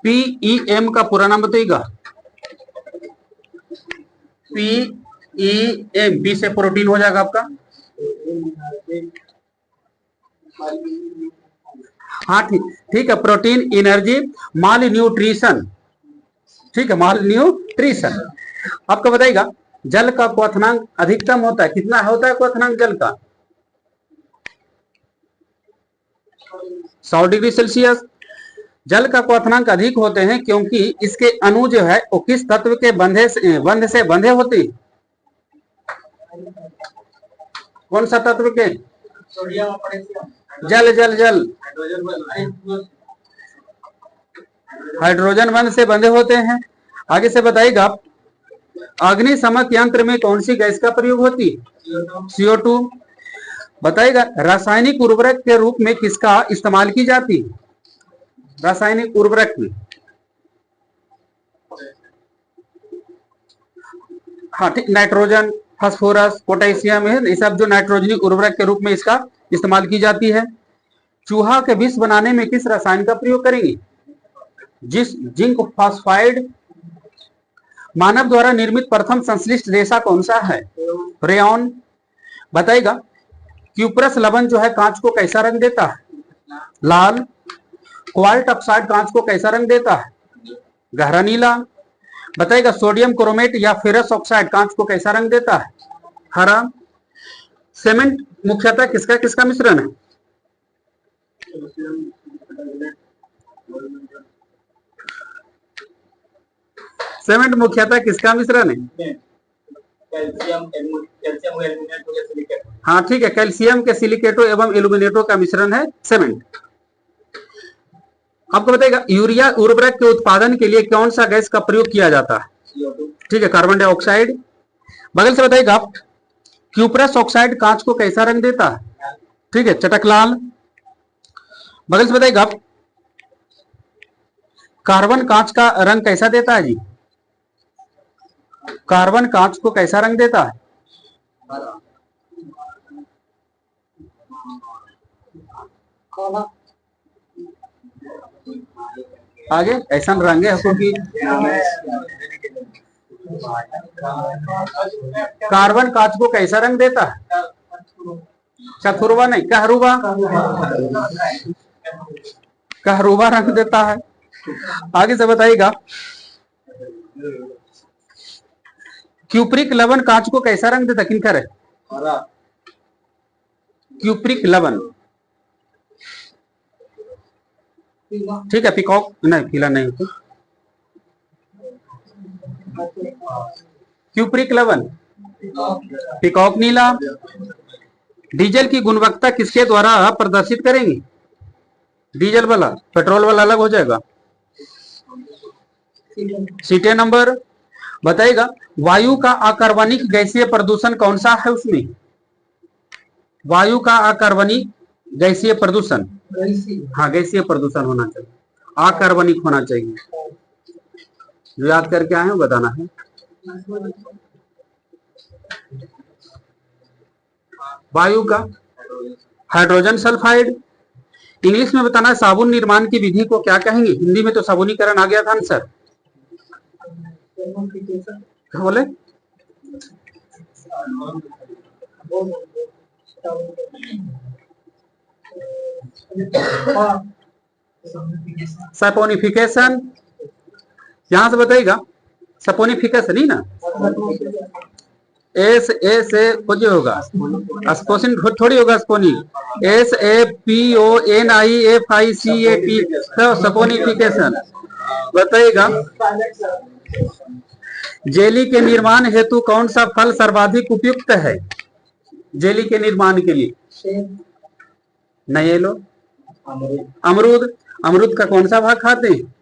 PEM का पूरा नाम बताइएगा। PEM, पी से प्रोटीन हो जाएगा आपका। हाँ ठीक है, प्रोटीन, एनर्जी, माल न्यूट्रिशन। ठीक है, माल न्यूट्रिशन। आपको बताइएगा, जल का क्वथनांक अधिकतम होता है, कितना होता है क्वथनांक जल का? 100 डिग्री सेल्सियस। जल का क्वथनांक अधिक होते हैं क्योंकि इसके अणु जो है वो किस तत्व के बंध से बंधे होते हैं? कौन सा तत्व के? जल जल जल हाइड्रोजन बंध से बंधे होते हैं। आगे से बताइएगा, अग्निशमक यंत्र में कौन सी गैस का प्रयोग होती है? CO2। बताइएगा, रासायनिक उर्वरक के रूप में किसका इस्तेमाल की जाती है? रासायनिक उर्वरक में, हाँ ठीक, नाइट्रोजन, फास्फोरस, पोटेशियम है, ये सब जो नाइट्रोजनी उर्वरक के रूप में इसका इस्तेमाल की जाती है। चूहा के विष बनाने में किस रसायन का प्रयोग करेंगे? Zinc phosphide. मानव द्वारा निर्मित प्रथम संश्लिष्ट रेशा कौन सा है? रेयॉन। बताइएगा, क्यूप्रस लवण जो है कांच को कैसा रंग देता है? लाल। क्वार्ट ऑक्साइड कांच को कैसा रंग देता है? गहरा नीला। बताइएगा, सोडियम क्रोमेट या फेरस ऑक्साइड कांच को कैसा रंग देता है? हरा। सीमेंट मुख्यतः किसका किसका मिश्रण है? सीमेंट मुख्यतः किसका मिश्रण है? हाँ ठीक है, कैल्शियम के सिलिकेटो एवं एल्यूमिनेटो का मिश्रण है सीमेंट। आपको बताइएगा, यूरिया उर्वरक के उत्पादन के लिए कौन सा गैस का प्रयोग किया जाता है? ठीक है, कार्बन डाइऑक्साइड। बगल से बताइएगा, क्यूप्रस ऑक्साइड कांच को कैसा रंग देता है? ठीक है, चटक लाल। बगल से बताइएगा, कार्बन कांच का रंग कैसा देता है जी? कार्बन कांच को कैसा रंग देता है? आगे ऐसा रंगे है कि कार्बन कांच को कैसा रंग देता है? चतुर्वा नहीं, कहरुवा। कहरुवा रंग देता है। आगे से बताइएगा, क्यूप्रिक लवण कांच को कैसा रंग देता है? किनकर है? क्यूप्रिक लवण, ठीक है, पिकॉक नहीं, पीला नहीं होता। क्यूप्रिक लवण, पिकॉक नीला। डीजल की गुणवत्ता किसके द्वारा प्रदर्शित करेंगे? डीजल वाला, पेट्रोल वाला अलग हो जाएगा। सीटे नंबर। बताइएगा, वायु का अकार्बनिक गैसीय प्रदूषण कौन सा है उसमें? वायु का अकार्बनिक गैसीय प्रदूषण, हाँ गैसीय प्रदूषण होना चाहिए, अकार्बनिक होना चाहिए। जो याद करके आए हो बताना है। वायु का हाइड्रोजन सल्फाइड। इंग्लिश में बताना है, साबुन निर्माण की विधि को क्या कहेंगे? हिंदी में तो साबुनीकरण आ गया था ना सर, क्या बोले? सपोनिफिकेशन। यहां से बताइएगा, सपोनिफिकेशन ही ना, एस ए से कुछ होगा, स्पोसिन थोड़ी होगा, स्पोनिक, SAPONIFICAT, तो सपोनिफिकेशन। बताइएगा, जेली के निर्माण हेतु कौन सा फल सर्वाधिक उपयुक्त है? जेली के निर्माण के लिए नहीं, ये लो अमरूद। अमरूद का कौन सा भाग खाते हैं?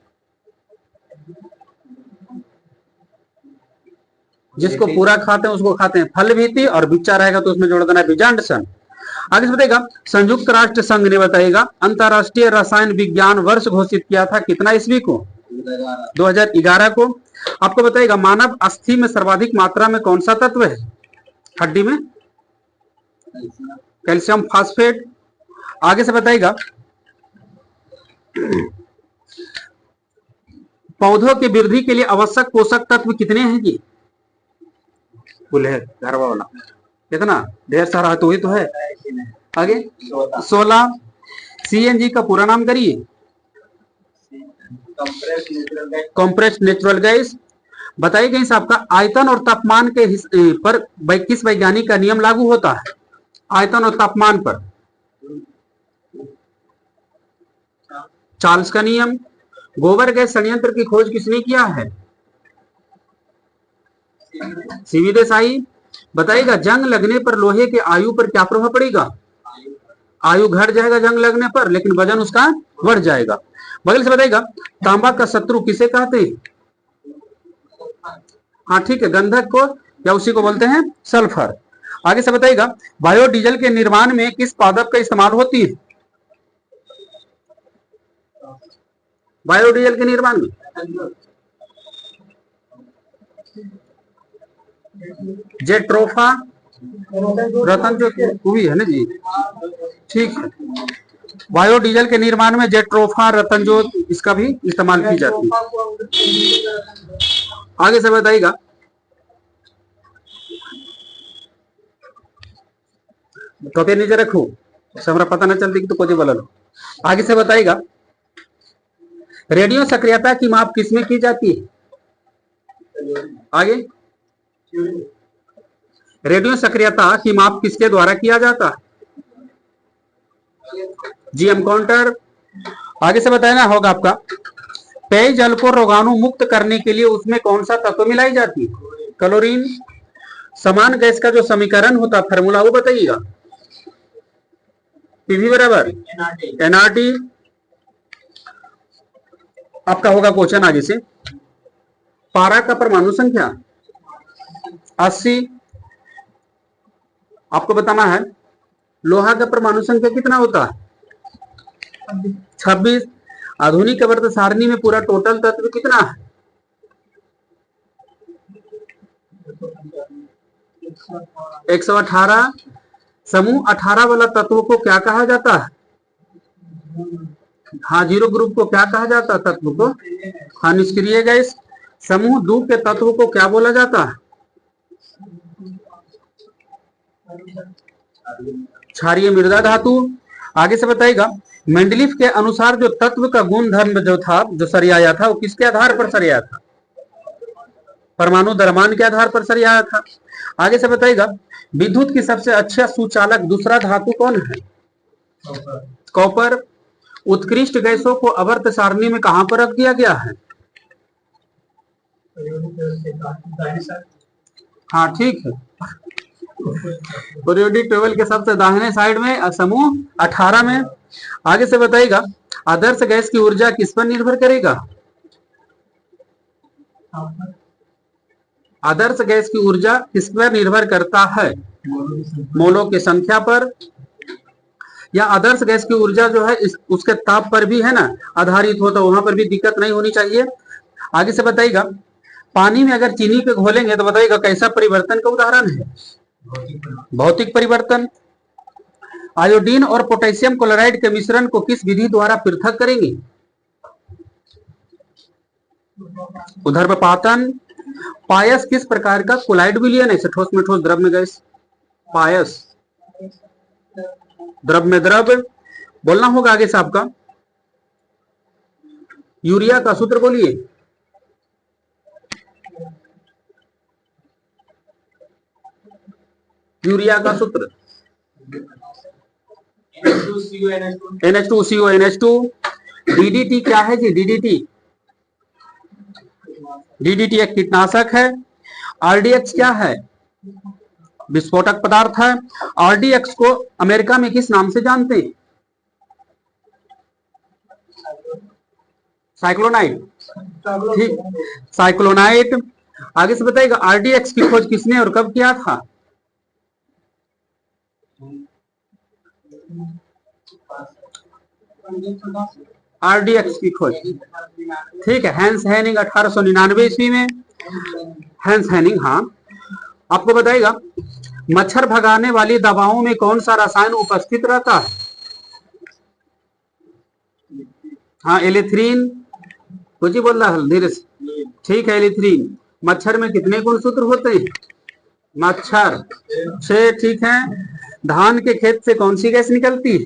जिसको पूरा खाते हैं उसको खाते हैं फल भीति, और बिच्चा रहेगा तो उसमें जोड़ देना बीजांडसन। आगे से बताइएगा, संयुक्त राष्ट्र संघ ने बताइएगा अंतरराष्ट्रीय रसायन विज्ञान वर्ष घोषित किया था कितना ईस्वी को? 2011 को। आपको बताइएगा, मानव अस्थि में सर्वाधिक मात्रा में कौन सा तत्व है? हड्डी में कैल्शियम फास्फेट। आगे से बताइएगा, पौधों की वृद्धि के लिए आवश्यक पोषक तत्व कितने हैं जी? फुल है घरवा वाला, कितना ढेर सारा है तो ही तो है। आगे 16। CNG का पूरा नाम करिए, कंप्रेस्ड नेचुरल गैस। बताइए कहीं से आपका आयतन और तापमान के पर किस वैज्ञानिक का नियम लागू होता है? आयतन और तापमान पर चार्ल्स का नियम। गोबर गैस संयंत्र की खोज किसने किया है? सीवी देसाई। बताइएगा, जंग लगने पर लोहे के आयु पर क्या प्रभाव पड़ेगा? आयु घट जाएगा जंग लगने पर, लेकिन वजन उसका बढ़ जाएगा। बगल से बताइएगा, तांबा का शत्रु किसे कहते हैं? हाँ ठीक है, गंधक को, या उसी को बोलते हैं सल्फर। आगे से बताइएगा, बायोडीजल के निर्माण में किस पादप का इस्तेमाल होती है? बायोडीजल के निर्माण में जेट्रोफा रतन जो हुई है ना जी, ठीक है। बायोडीजल के निर्माण में जेट्रोफा रतनजोत इसका भी इस्तेमाल की जाती है। आगे से बताइएगा, टोपी नीचे रखो, हमरा पता न चलती कि तो कोई बोला लो। आगे से बताइएगा, रेडियो सक्रियता की माप किसमें की जाती है? आगे, रेडियो सक्रियता की माप किसके द्वारा किया जाता है? GM counter. आगे से बताना होगा आपका, पेयजल को रोगाणु मुक्त करने के लिए उसमें कौन सा तत्व मिलाई जाती है? क्लोरीन। समान गैस का जो समीकरण होता है, फार्मूला, वो बताइएगा। पीवी बराबर एनआरटी। आपका होगा क्वेश्चन आगे से, पारा का परमाणु संख्या 80। आपको बताना है लोहा का परमाणु संख्या कितना होता है? 26। आधुनिक वर्त सारणी में पूरा टोटल तत्व कितना है? 118। समूह 18 वाला तत्व को क्या कहा जाता है? हाँ, जीरो ग्रुप को क्या कहा जाता है? तत्व को, हाँ, निष्क्रिय गैस। समूह 2 के तत्व को क्या बोला जाता है? क्षारीय मृदा धातु। आगे से बताइएगा, मेंडलीफ के अनुसार जो तत्व का गुण धर्म जो था, जो सरियाया था, वो किसके आधार पर सरियाया था? परमाणु द्रव्यमान के आधार पर सरियाया था। आगे से बताइएगा, विद्युत की सबसे अच्छा सुचालक दूसरा धातु कौन है? कॉपर। उत्कृष्ट गैसों को आवर्त सारणी में कहां पर रख दिया गया है? हाँ ठीक है, पीरियोडिक टेबल के सबसे दाहिने साइड में, समूह 18 में। आगे से बताइएगा, आदर्श गैस की ऊर्जा किस पर निर्भर करेगा? आदर्श गैस की ऊर्जा किस पर निर्भर करता है? मोलों की संख्या पर। या आदर्श गैस की ऊर्जा जो है उसके ताप पर भी है ना आधारित हो, तो वहां पर भी दिक्कत नहीं होनी चाहिए। आगे से बताइएगा, पानी में अगर चीनी पे घोलेंगे तो बताइएगा कैसा परिवर्तन का उदाहरण है? भौतिक परिवर्तन। आयोडीन और पोटेशियम क्लोराइड के मिश्रण को किस विधि द्वारा पृथक करेंगे? ऊर्ध्वपातन। पायस किस प्रकार का कोलाइड विलयन है? ठोस में ठोस, द्रव में गैस। पायस, द्रव में द्रव। बोलना होगा आगे से आपका, यूरिया का सूत्र बोलिए। यूरिया का सूत्र NH2CO NH2। डीडीटी क्या है जी? डीडीटी एक कीटनाशक है। आरडीएक्स क्या है? विस्फोटक पदार्थ है। आरडीएक्स को अमेरिका में किस नाम से जानते हैं? साइक्लोनाइट। ठीक, साइक्लोनाइट। आगे से बताइएगा, आरडीएक्स की खोज किसने और कब किया था? आरडीएक्स की खोज, ठीक है, हैंस हेनिंग 1899 ईस्वी में। हैंस हेनिंग, हाँ। आपको बताइएगा, मच्छर भगाने वाली दवाओं में कौन सा रसायन उपस्थित रहता है? हाँ, एलिथ्रीन। कुछ ही बोल रहा है धीरे से, ठीक है, एलिथ्रीन। मच्छर में कितने गुणसूत्र होते हैं? मच्छर 6, ठीक है। धान के खेत से कौन सी गैस निकलती है?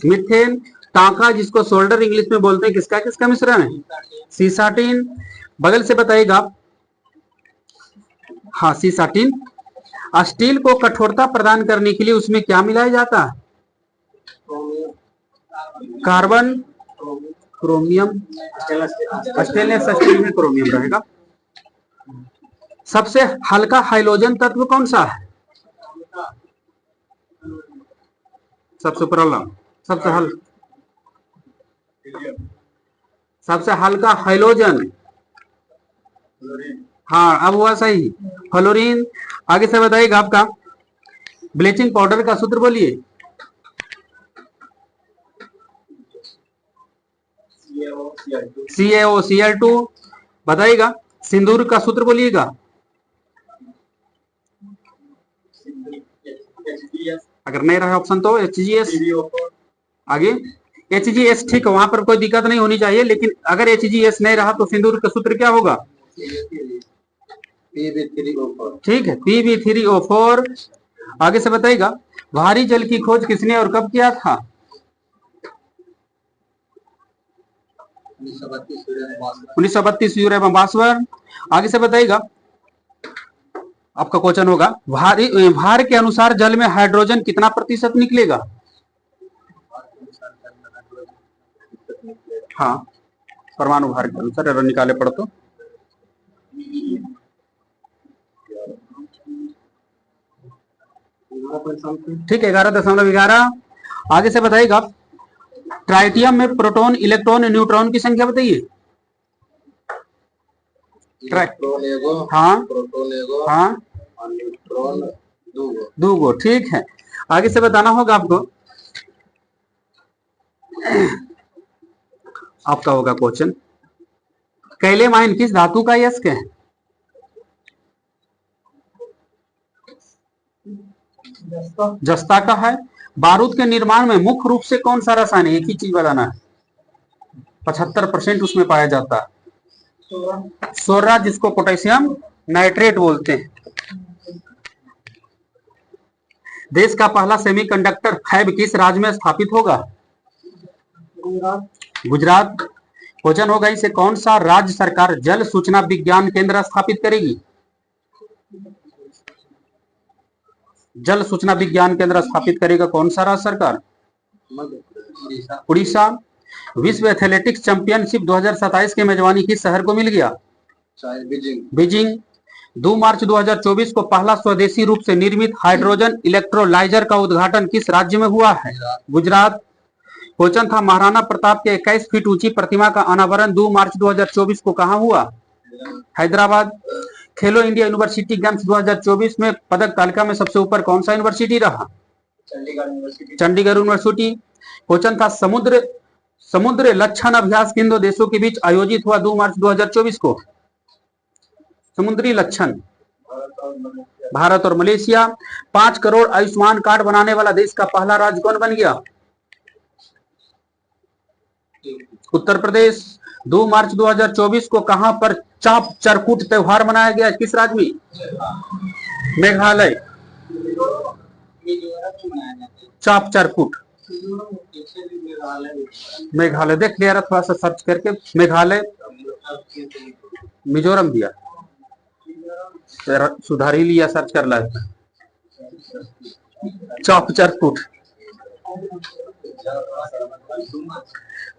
मीथेन। टाका, जिसको सोल्डर इंग्लिश में बोलते हैं, किसका किसका मिश्रण है? सीसाटीन। बगल से बताइएगा, हाँ, सीसाटीन। स्टील को कठोरता प्रदान करने के लिए उसमें क्या मिलाया जाता है? Carbon, chromium. स्टेनलेस स्टील में क्रोमियम रहेगा। सबसे हल्का हाइड्रोजन तत्व कौन सा है? सबसे प्रबल, सबसे हल्का हाइड्रोजन। हाँ अब हुआ सही, फ्लोरीन। आगे से बताइएगा आपका ब्लीचिंग पाउडर का सूत्र बोलिए। CaOCl2। बताइएगा सिंदूर का सूत्र बोलिएगा। अगर नहीं रहा ऑप्शन तो HGS। आगे HGS, ठीक है, वहां पर कोई दिक्कत नहीं होनी चाहिए, लेकिन अगर HGS नहीं रहा तो सिंदूर का सूत्र क्या होगा? ठीक है, Pb3O4। आगे से बताइएगा भारी जल की खोज किसने और कब किया था? 1932 यूरे बासवर। आगे से बताइएगा आपका क्वेश्चन होगा भार के अनुसार जल में हाइड्रोजन कितना प्रतिशत निकलेगा? हाँ परमाणु भार के अनुसार अगर निकाले पड़ तो ठीक है 11.11। आगे से बताइएगा ट्राइटियम में प्रोटॉन, इलेक्ट्रॉन, न्यूट्रॉन की संख्या बताइए। हाँ हाँ दो गो, ठीक है। आगे से बताना होगा आपको, आपका होगा क्वेश्चन कैलियम आयन किस धातु का यस्क है? जस्ता का है। बारूद के निर्माण में मुख्य रूप से कौन सा रसायन, एक ही चीज बताना है, 75% उसमें पाया जाता है, सोरा, जिसको पोटेशियम नाइट्रेट बोलते हैं। देश का पहला सेमीकंडक्टर फैब किस राज्य में स्थापित होगा? गुजरात। क्वेश्चन होगा इसे कौन सा राज्य सरकार जल सूचना विज्ञान केंद्र स्थापित करेगी? जल सूचना विज्ञान केंद्र स्थापित करेगा कौन सा राज्य सरकार? उड़ीसा। विश्व एथलेटिक्स चैंपियनशिप 2027 की मेजबानी किस शहर को मिल गया? बीजिंग। 2 मार्च 2024 को पहला स्वदेशी रूप से निर्मित हाइड्रोजन इलेक्ट्रोलाइजर का उद्घाटन किस राज्य में हुआ है? गुजरात। क्वेश्चन था महाराणा प्रताप के 21 फीट ऊंची प्रतिमा का अनावरण 2 मार्च 2024 को कहां हुआ? हैदराबाद। खेलो इंडिया यूनिवर्सिटी गेम्स 2024 में पदक तालिका में सबसे ऊपर कौन सा यूनिवर्सिटी रहा? चंडीगढ़ यूनिवर्सिटी। क्वेश्चन था समुद्र लक्षण अभ्यास किन दो देशों के बीच आयोजित हुआ 2 मार्च 2024 को? समुद्री लक्षण भारत और मलेशिया। 5 करोड़ आयुष्मान कार्ड बनाने वाला देश का पहला राज्य कौन बन गया? उत्तर प्रदेश। 2 मार्च 2024 को कहां पर चाप चरकूट त्योहार मनाया गया, किस राज्य में? मेघालय। चाप चरकूट मेघालय, देख लिया थोड़ा सा सर्च करके, मेघालय, मिजोरम दिया, सुधार ही लिया, सर्च कर ला। चाप चरकूट,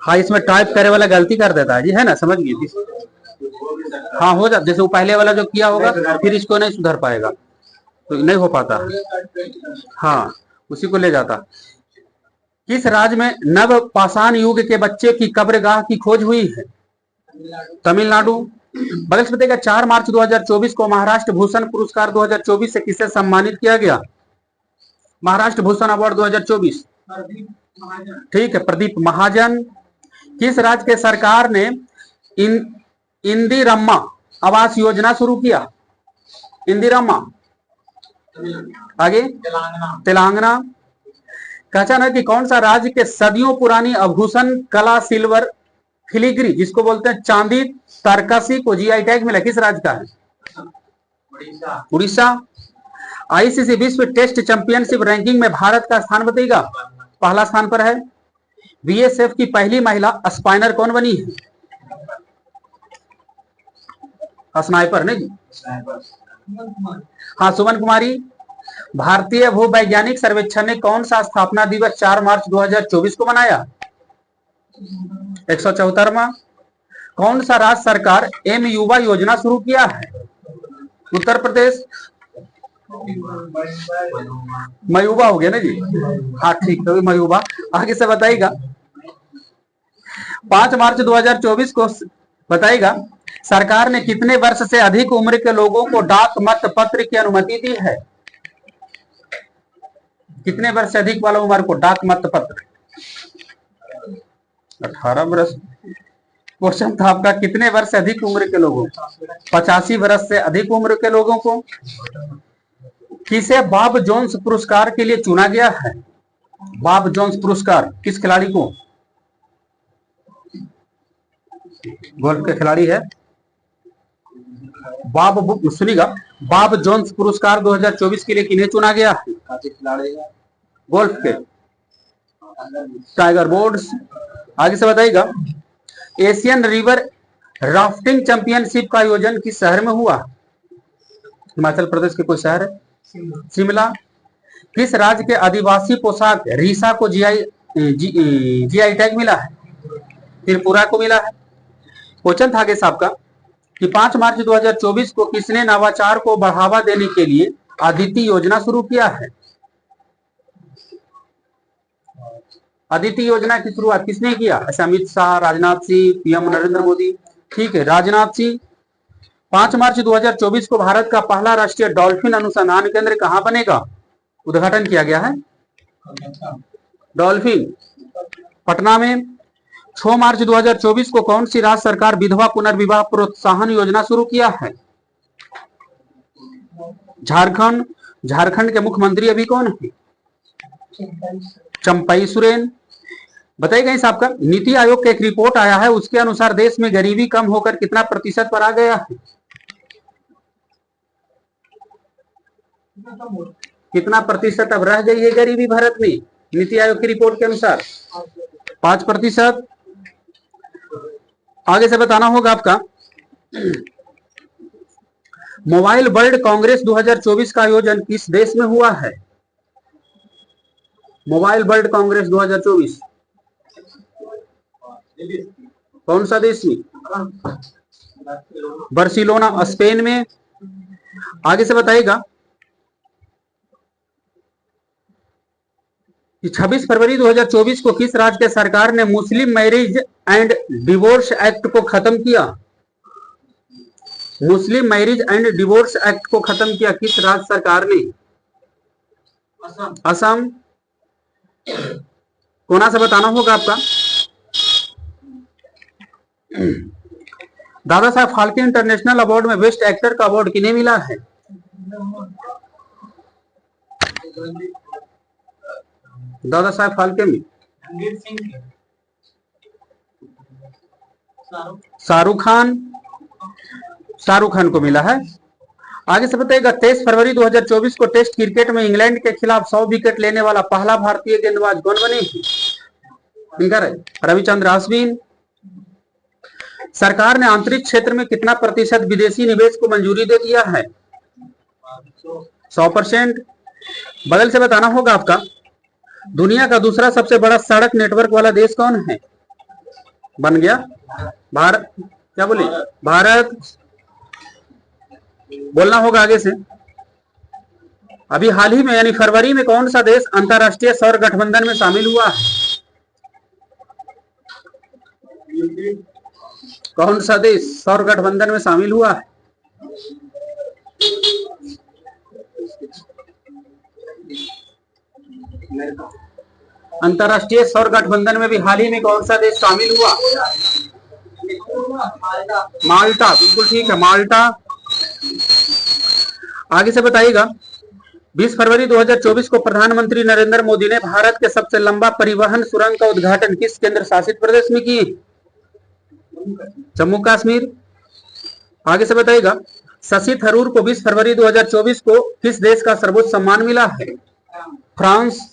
हाँ इसमें टाइप करे वाला गलती कर देता है जी, है ना, समझ गई। हाँ हो जाता, जैसे वो पहले वाला जो किया होगा फिर इसको नहीं सुधर पाएगा, तो नहीं हो पाता, हाँ उसी को ले जाता। किस राज्य में नव पाषाण युग के बच्चे की कब्रगाह की खोज हुई है? तमिलनाडु। बगल से बताइएगा 4 मार्च 2024 को महाराष्ट्र भूषण पुरस्कार 2024 से किसे सम्मानित किया गया? महाराष्ट्र भूषण अवार्ड 2024, ठीक है, प्रदीप महाजन। किस राज्य के सरकार ने इंदिरम्मा आवास योजना शुरू किया? इंदिरम्मा। आगे तेलंगाना। कहना है कि कौन सा राज्य के सदियों पुरानी आभूषण कला सिल्वर फिलीग्री, जिसको बोलते हैं चांदी तरकसी, को जीआई टैग मिला, किस राज्य का है? उड़ीसा। आईसीसी विश्व टेस्ट चैंपियनशिप रैंकिंग में भारत का स्थान बताइएगा। पहला स्थान पर है। बीएसएफ की पहली महिला स्पाइनर कौन बनी है? स्नाइपर नहीं, हाँ सुमन कुमारी। भारतीय भूवैज्ञानिक सर्वेक्षण ने कौन सा स्थापना दिवस 4 मार्च 2024 को मनाया? 174वां। कौन सा राज्य सरकार एम युवा योजना शुरू किया है? उत्तर प्रदेश। मयूबा हो गया ना जी। हाँ ठीक, तो मयूबा। आगे से बताइएगा, 5 मार्च 2024 को बताइएगा, सरकार ने कितने वर्ष से अधिक उम्र के लोगों को डाक मत पत्र की अनुमति दी है? कितने वर्ष से अधिक वाला उम्र को डाक मत पत्र? 18 वर्ष। क्वेश्चन था आपका, कितने वर्ष से अधिक उम्र के लोगों, 85 वर्ष से अधिक उम्र के लोगों को। किसे बॉब जोन्स पुरस्कार के लिए चुना गया है? बॉब जोन्स पुरस्कार किस खिलाड़ी को? गोल्फ के खिलाड़ी है बॉब। सुनिएगा, बॉब जोन्स पुरस्कार 2024 के लिए किन्हें चुना गया है? गोल्फ के टाइगर वुड्स। आगे से बताइएगा, एशियन रिवर राफ्टिंग चैंपियनशिप का आयोजन किस शहर में हुआ? हिमाचल प्रदेश के कोई शहर है? शिमला। किस राज्य के आदिवासी पोशाक रीसा को जीआई टैग मिला है? त्रिपुरा को मिला है। क्वेश्चन था आगे साहब का कि 5 मार्च 2024 को किसने नवाचार को बढ़ावा देने के लिए अदिति योजना शुरू किया है? अदिति योजना की शुरुआत किसने किया? अमित शाह, राजनाथ सिंह, पीएम नरेंद्र मोदी। ठीक है, राजनाथ सिंह। 5 मार्च 2024 को भारत का पहला राष्ट्रीय डॉल्फिन अनुसंधान केंद्र कहां बनेगा? उद्घाटन किया गया है डॉल्फिन पटना में। 6 मार्च 2024 को कौन सी राज्य सरकार विधवा पुनर्विवाह प्रोत्साहन योजना शुरू किया है? झारखंड। झारखंड के मुख्यमंत्री अभी कौन है? चंपई सोरेन। बताइएगा इस आपका, नीति आयोग का एक रिपोर्ट आया है, उसके अनुसार देश में गरीबी कम होकर कितना प्रतिशत पर आ गया है? कितना प्रतिशत अब रह गई है गरीबी भारत में नीति आयोग की रिपोर्ट के अनुसार? 5%। आगे से बताना होगा आपका, मोबाइल वर्ल्ड कांग्रेस 2024 का आयोजन किस देश में हुआ है? मोबाइल वर्ल्ड कांग्रेस 2024 कौन सा देश में? बार्सिलोना, स्पेन में। आगे से बताइएगा, 26 फरवरी 2024 को किस राज्य के सरकार ने मुस्लिम मैरिज एंड डिवोर्स एक्ट को खत्म किया? मुस्लिम मैरिज एंड डिवोर्स एक्ट को खत्म किया किस राज्य सरकार ने? असम। कोना से बताना होगा आपका, दादा साहब फाल्के इंटरनेशनल अवार्ड में बेस्ट एक्टर का अवार्ड किन्हें मिला है? दादा साहब फाल्के में शाहरुख खान को मिला है। आगे से बताइएगा, 23 फरवरी 2024 को टेस्ट क्रिकेट में इंग्लैंड के खिलाफ 100 विकेट लेने वाला पहला भारतीय गेंदबाज कौन बने? रविचंद्र अश्विन। सरकार ने आंतरिक क्षेत्र में कितना प्रतिशत विदेशी निवेश को मंजूरी दे दिया है? 100%। बगल से बताना होगा आपका, दुनिया का दूसरा सबसे बड़ा सड़क नेटवर्क वाला देश कौन है? बन गया भारत। क्या बोले? भारत। बोलना होगा आगे से। अभी हाल ही में यानी फरवरी में कौन सा देश अंतरराष्ट्रीय सौर गठबंधन में शामिल हुआ है? कौन सा देश सौर गठबंधन में शामिल हुआ है? अंतरराष्ट्रीय सौर गठबंधन में भी हाल ही में कौन सा देश शामिल हुआ? माल्टा। बिल्कुल ठीक है, माल्टा। आगे से बताइएगा, 20 फरवरी 2024 को प्रधानमंत्री नरेंद्र मोदी ने भारत के सबसे लंबा परिवहन सुरंग का उद्घाटन किस केंद्र शासित प्रदेश में किए? जम्मू कश्मीर। आगे से बताइएगा, शशि थरूर को 20 फरवरी 2024 को किस देश का सर्वोच्च सम्मान मिला है? फ्रांस।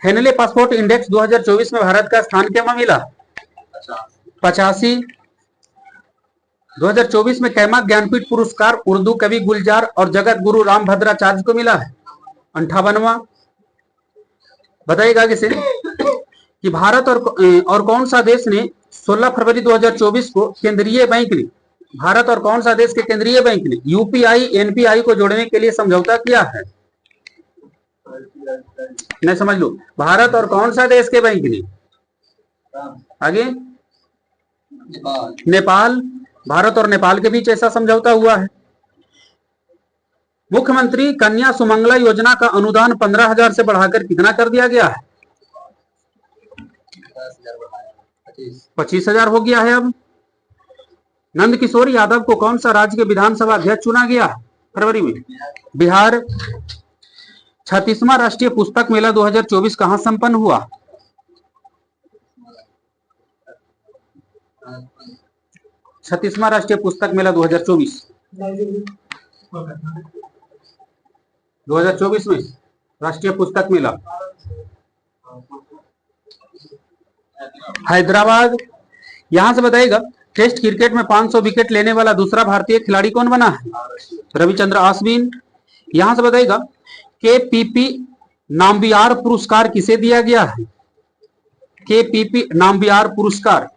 हेनले पासपोर्ट इंडेक्स 2024 में भारत का स्थान क्या मिला? 85। 2024 में कैमा ज्ञानपीठ पुरस्कार उर्दू कवि गुलजार और जगत गुरु रामभद्राचार्य को मिला है? 58वां। बताइएगा आगे से कि भारत और कौन सा देश ने 16 फरवरी 2024 को केंद्रीय बैंक ने भारत और कौन सा देश के केंद्रीय बैंक ने यूपीआई एनपीआई को जोड़ने के लिए समझौता किया है? नहीं, समझ लो, भारत और कौन सा देश के बैंक ने, आगे नेपाल, भारत और नेपाल के बीच ऐसा समझौता हुआ है। मुख्यमंत्री कन्या सुमंगला योजना का अनुदान 15,000 से बढ़ाकर कितना कर दिया गया है? 25,000 हो गया है। अब नंद किशोर यादव को कौन सा राज्य के विधानसभा अध्यक्ष चुना गया है फरवरी में? बिहार। 36वां राष्ट्रीय पुस्तक मेला 2024 कहां संपन्न हुआ? 36वां राष्ट्रीय पुस्तक मेला 2024 में राष्ट्रीय पुस्तक मेला हैदराबाद। यहां से बताइएगा, टेस्ट क्रिकेट में 500 विकेट लेने वाला दूसरा भारतीय खिलाड़ी कौन बना है? रविचंद्र अश्विन। यहां से बताइएगा, केपीपी नाम्बियार पुरस्कार किसे दिया गया है? केपीपी नाम्बियार पुरस्कार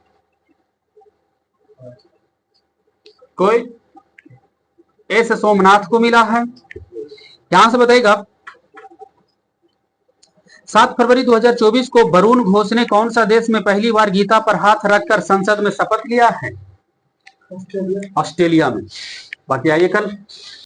कोई एस सोमनाथ को मिला है। यहां से बताइएगा, 7 फरवरी 2024 को वरुण घोष ने कौन सा देश में पहली बार गीता पर हाथ रखकर संसद में शपथ लिया है? ऑस्ट्रेलिया में। बाकी आइए कल